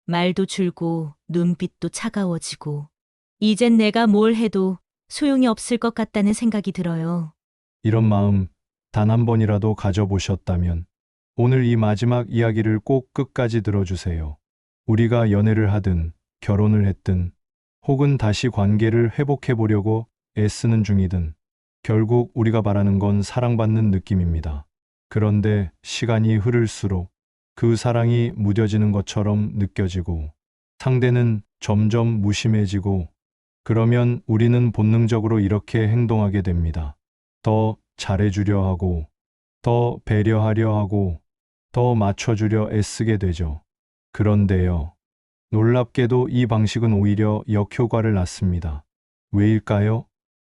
말도 줄고 눈빛도 차가워지고 이젠 내가 뭘 해도 소용이 없을 것 같다는 생각이 들어요. 이런 마음 단 한 번이라도 가져보셨다면 오늘 이 마지막 이야기를 꼭 끝까지 들어주세요. 우리가 연애를 하든 결혼을 했든 혹은 다시 관계를 회복해 보려고 애쓰는 중이든 결국 우리가 바라는 건 사랑받는 느낌입니다. 그런데 시간이 흐를수록 그 사랑이 무뎌지는 것처럼 느껴지고 상대는 점점 무심해지고 그러면 우리는 본능적으로 이렇게 행동하게 됩니다. 더 잘해주려 하고, 더 배려하려 하고, 더 맞춰주려 애쓰게 되죠. 그런데요, 놀랍게도 이 방식은 오히려 역효과를 낳습니다. 왜일까요?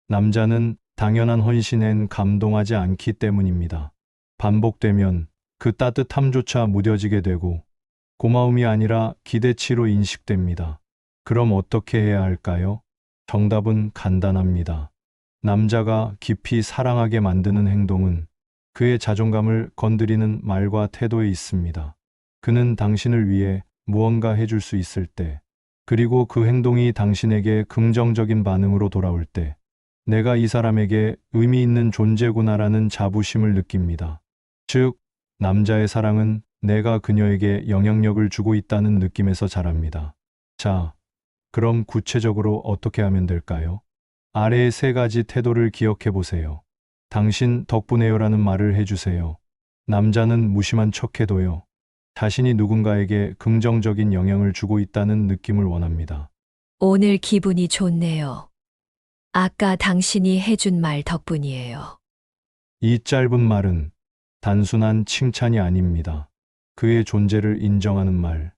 남자는 당연한 헌신엔 감동하지 않기 때문입니다. 반복되면 그 따뜻함조차 무뎌지게 되고 고마움이 아니라 기대치로 인식됩니다. 그럼 어떻게 해야 할까요? 정답은 간단합니다. 남자가 깊이 사랑하게 만드는 행동은 그의 자존감을 건드리는 말과 태도에 있습니다. 그는 당신을 위해 무언가 해줄 수 있을 때, 그리고 그 행동이 당신에게 긍정적인 반응으로 돌아올 때, 내가 이 사람에게 의미 있는 존재구나라는 자부심을 느낍니다. 즉, 남자의 사랑은 내가 그녀에게 영향력을 주고 있다는 느낌에서 자랍니다. 자, 그럼 구체적으로 어떻게 하면 될까요? 아래의 3가지 태도를 기억해 보세요. 당신 덕분에요라는 말을 해주세요. 남자는 무심한 척해도요, 자신이 누군가에게 긍정적인 영향을 주고 있다는 느낌을 원합니다. 오늘 기분이 좋네요. 아까 당신이 해준 말 덕분이에요. 이 짧은 말은 단순한 칭찬이 아닙니다. 그의 존재를 인정하는 말,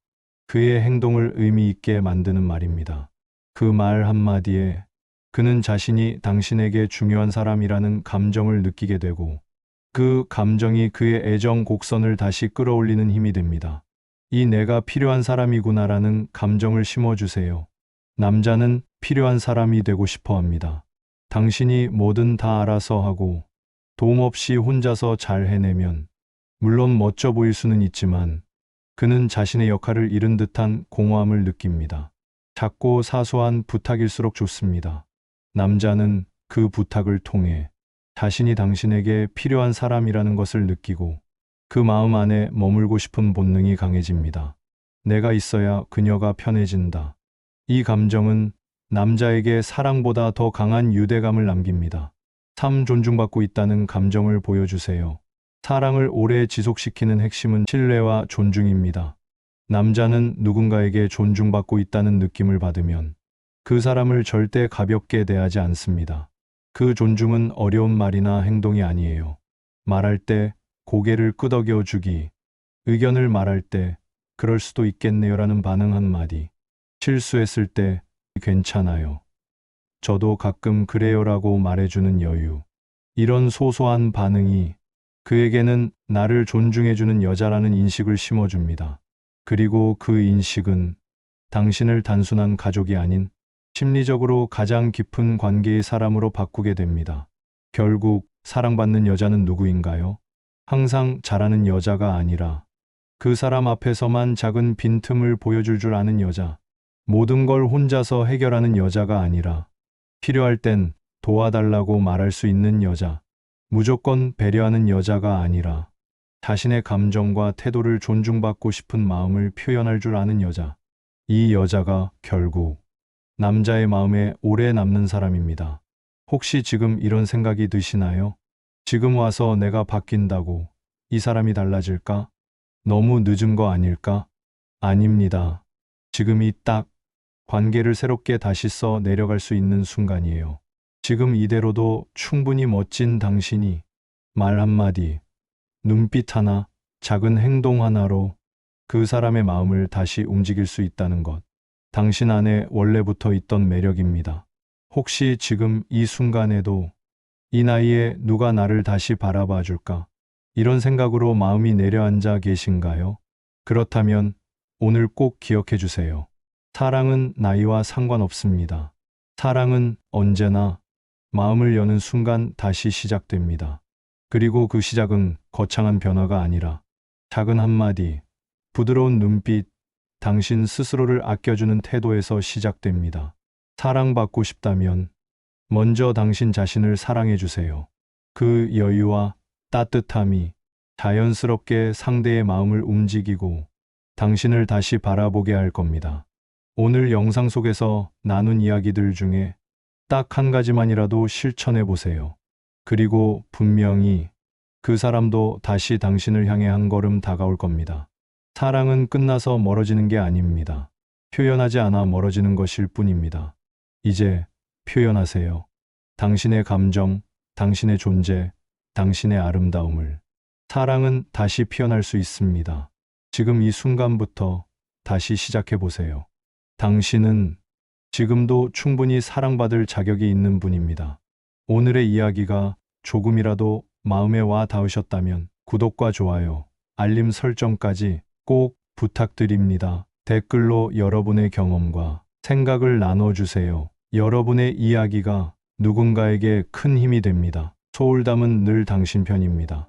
그의 행동을 의미 있게 만드는 말입니다. 그 말 한마디에 그는 자신이 당신에게 중요한 사람이라는 감정을 느끼게 되고 그 감정이 그의 애정 곡선을 다시 끌어올리는 힘이 됩니다. 이 내가 필요한 사람이구나라는 감정을 심어주세요. 남자는 필요한 사람이 되고 싶어 합니다. 당신이 뭐든 다 알아서 하고 도움 없이 혼자서 잘 해내면 물론 멋져 보일 수는 있지만 그는 자신의 역할을 잃은 듯한 공허함을 느낍니다. 작고 사소한 부탁일수록 좋습니다. 남자는 그 부탁을 통해 자신이 당신에게 필요한 사람이라는 것을 느끼고 그 마음 안에 머물고 싶은 본능이 강해집니다. 내가 있어야 그녀가 편해진다. 이 감정은 남자에게 사랑보다 더 강한 유대감을 남깁니다. 참 존중받고 있다는 감정을 보여주세요. 사랑을 오래 지속시키는 핵심은 신뢰와 존중입니다. 남자는 누군가에게 존중받고 있다는 느낌을 받으면 그 사람을 절대 가볍게 대하지 않습니다. 그 존중은 어려운 말이나 행동이 아니에요. 말할 때 고개를 끄덕여 주기, 의견을 말할 때 그럴 수도 있겠네요라는 반응 한마디, 실수했을 때 괜찮아요. 저도 가끔 그래요라고 말해주는 여유. 이런 소소한 반응이 그에게는 나를 존중해주는 여자라는 인식을 심어줍니다. 그리고 그 인식은 당신을 단순한 가족이 아닌 심리적으로 가장 깊은 관계의 사람으로 바꾸게 됩니다. 결국 사랑받는 여자는 누구인가요? 항상 잘하는 여자가 아니라 그 사람 앞에서만 작은 빈틈을 보여줄 줄 아는 여자. 모든 걸 혼자서 해결하는 여자가 아니라 필요할 땐 도와달라고 말할 수 있는 여자. 무조건 배려하는 여자가 아니라 자신의 감정과 태도를 존중받고 싶은 마음을 표현할 줄 아는 여자. 이 여자가 결국 남자의 마음에 오래 남는 사람입니다. 혹시 지금 이런 생각이 드시나요? 지금 와서 내가 바뀐다고 이 사람이 달라질까? 너무 늦은 거 아닐까? 아닙니다. 지금이 딱 관계를 새롭게 다시 써 내려갈 수 있는 순간이에요. 지금 이대로도 충분히 멋진 당신이 말 한마디, 눈빛 하나, 작은 행동 하나로 그 사람의 마음을 다시 움직일 수 있다는 것. 당신 안에 원래부터 있던 매력입니다. 혹시 지금 이 순간에도 이 나이에 누가 나를 다시 바라봐 줄까? 이런 생각으로 마음이 내려앉아 계신가요? 그렇다면 오늘 꼭 기억해 주세요. 사랑은 나이와 상관없습니다. 사랑은 언제나 마음을 여는 순간 다시 시작됩니다. 그리고 그 시작은 거창한 변화가 아니라 작은 한마디, 부드러운 눈빛, 당신 스스로를 아껴주는 태도에서 시작됩니다. 사랑받고 싶다면 먼저 당신 자신을 사랑해 주세요. 그 여유와 따뜻함이 자연스럽게 상대의 마음을 움직이고 당신을 다시 바라보게 할 겁니다. 오늘 영상 속에서 나눈 이야기들 중에 딱 한 가지만이라도 실천해 보세요. 그리고 분명히 그 사람도 다시 당신을 향해 한 걸음 다가올 겁니다. 사랑은 끝나서 멀어지는 게 아닙니다. 표현하지 않아 멀어지는 것일 뿐입니다. 이제 표현하세요. 당신의 감정, 당신의 존재, 당신의 아름다움을. 사랑은 다시 피어날 수 있습니다. 지금 이 순간부터 다시 시작해 보세요. 당신은 지금도 충분히 사랑받을 자격이 있는 분입니다. 오늘의 이야기가 조금이라도 마음에 와 닿으셨다면 구독과 좋아요, 알림 설정까지 꼭 부탁드립니다. 댓글로 여러분의 경험과 생각을 나눠주세요. 여러분의 이야기가 누군가에게 큰 힘이 됩니다. 소울담은 늘 당신 편입니다.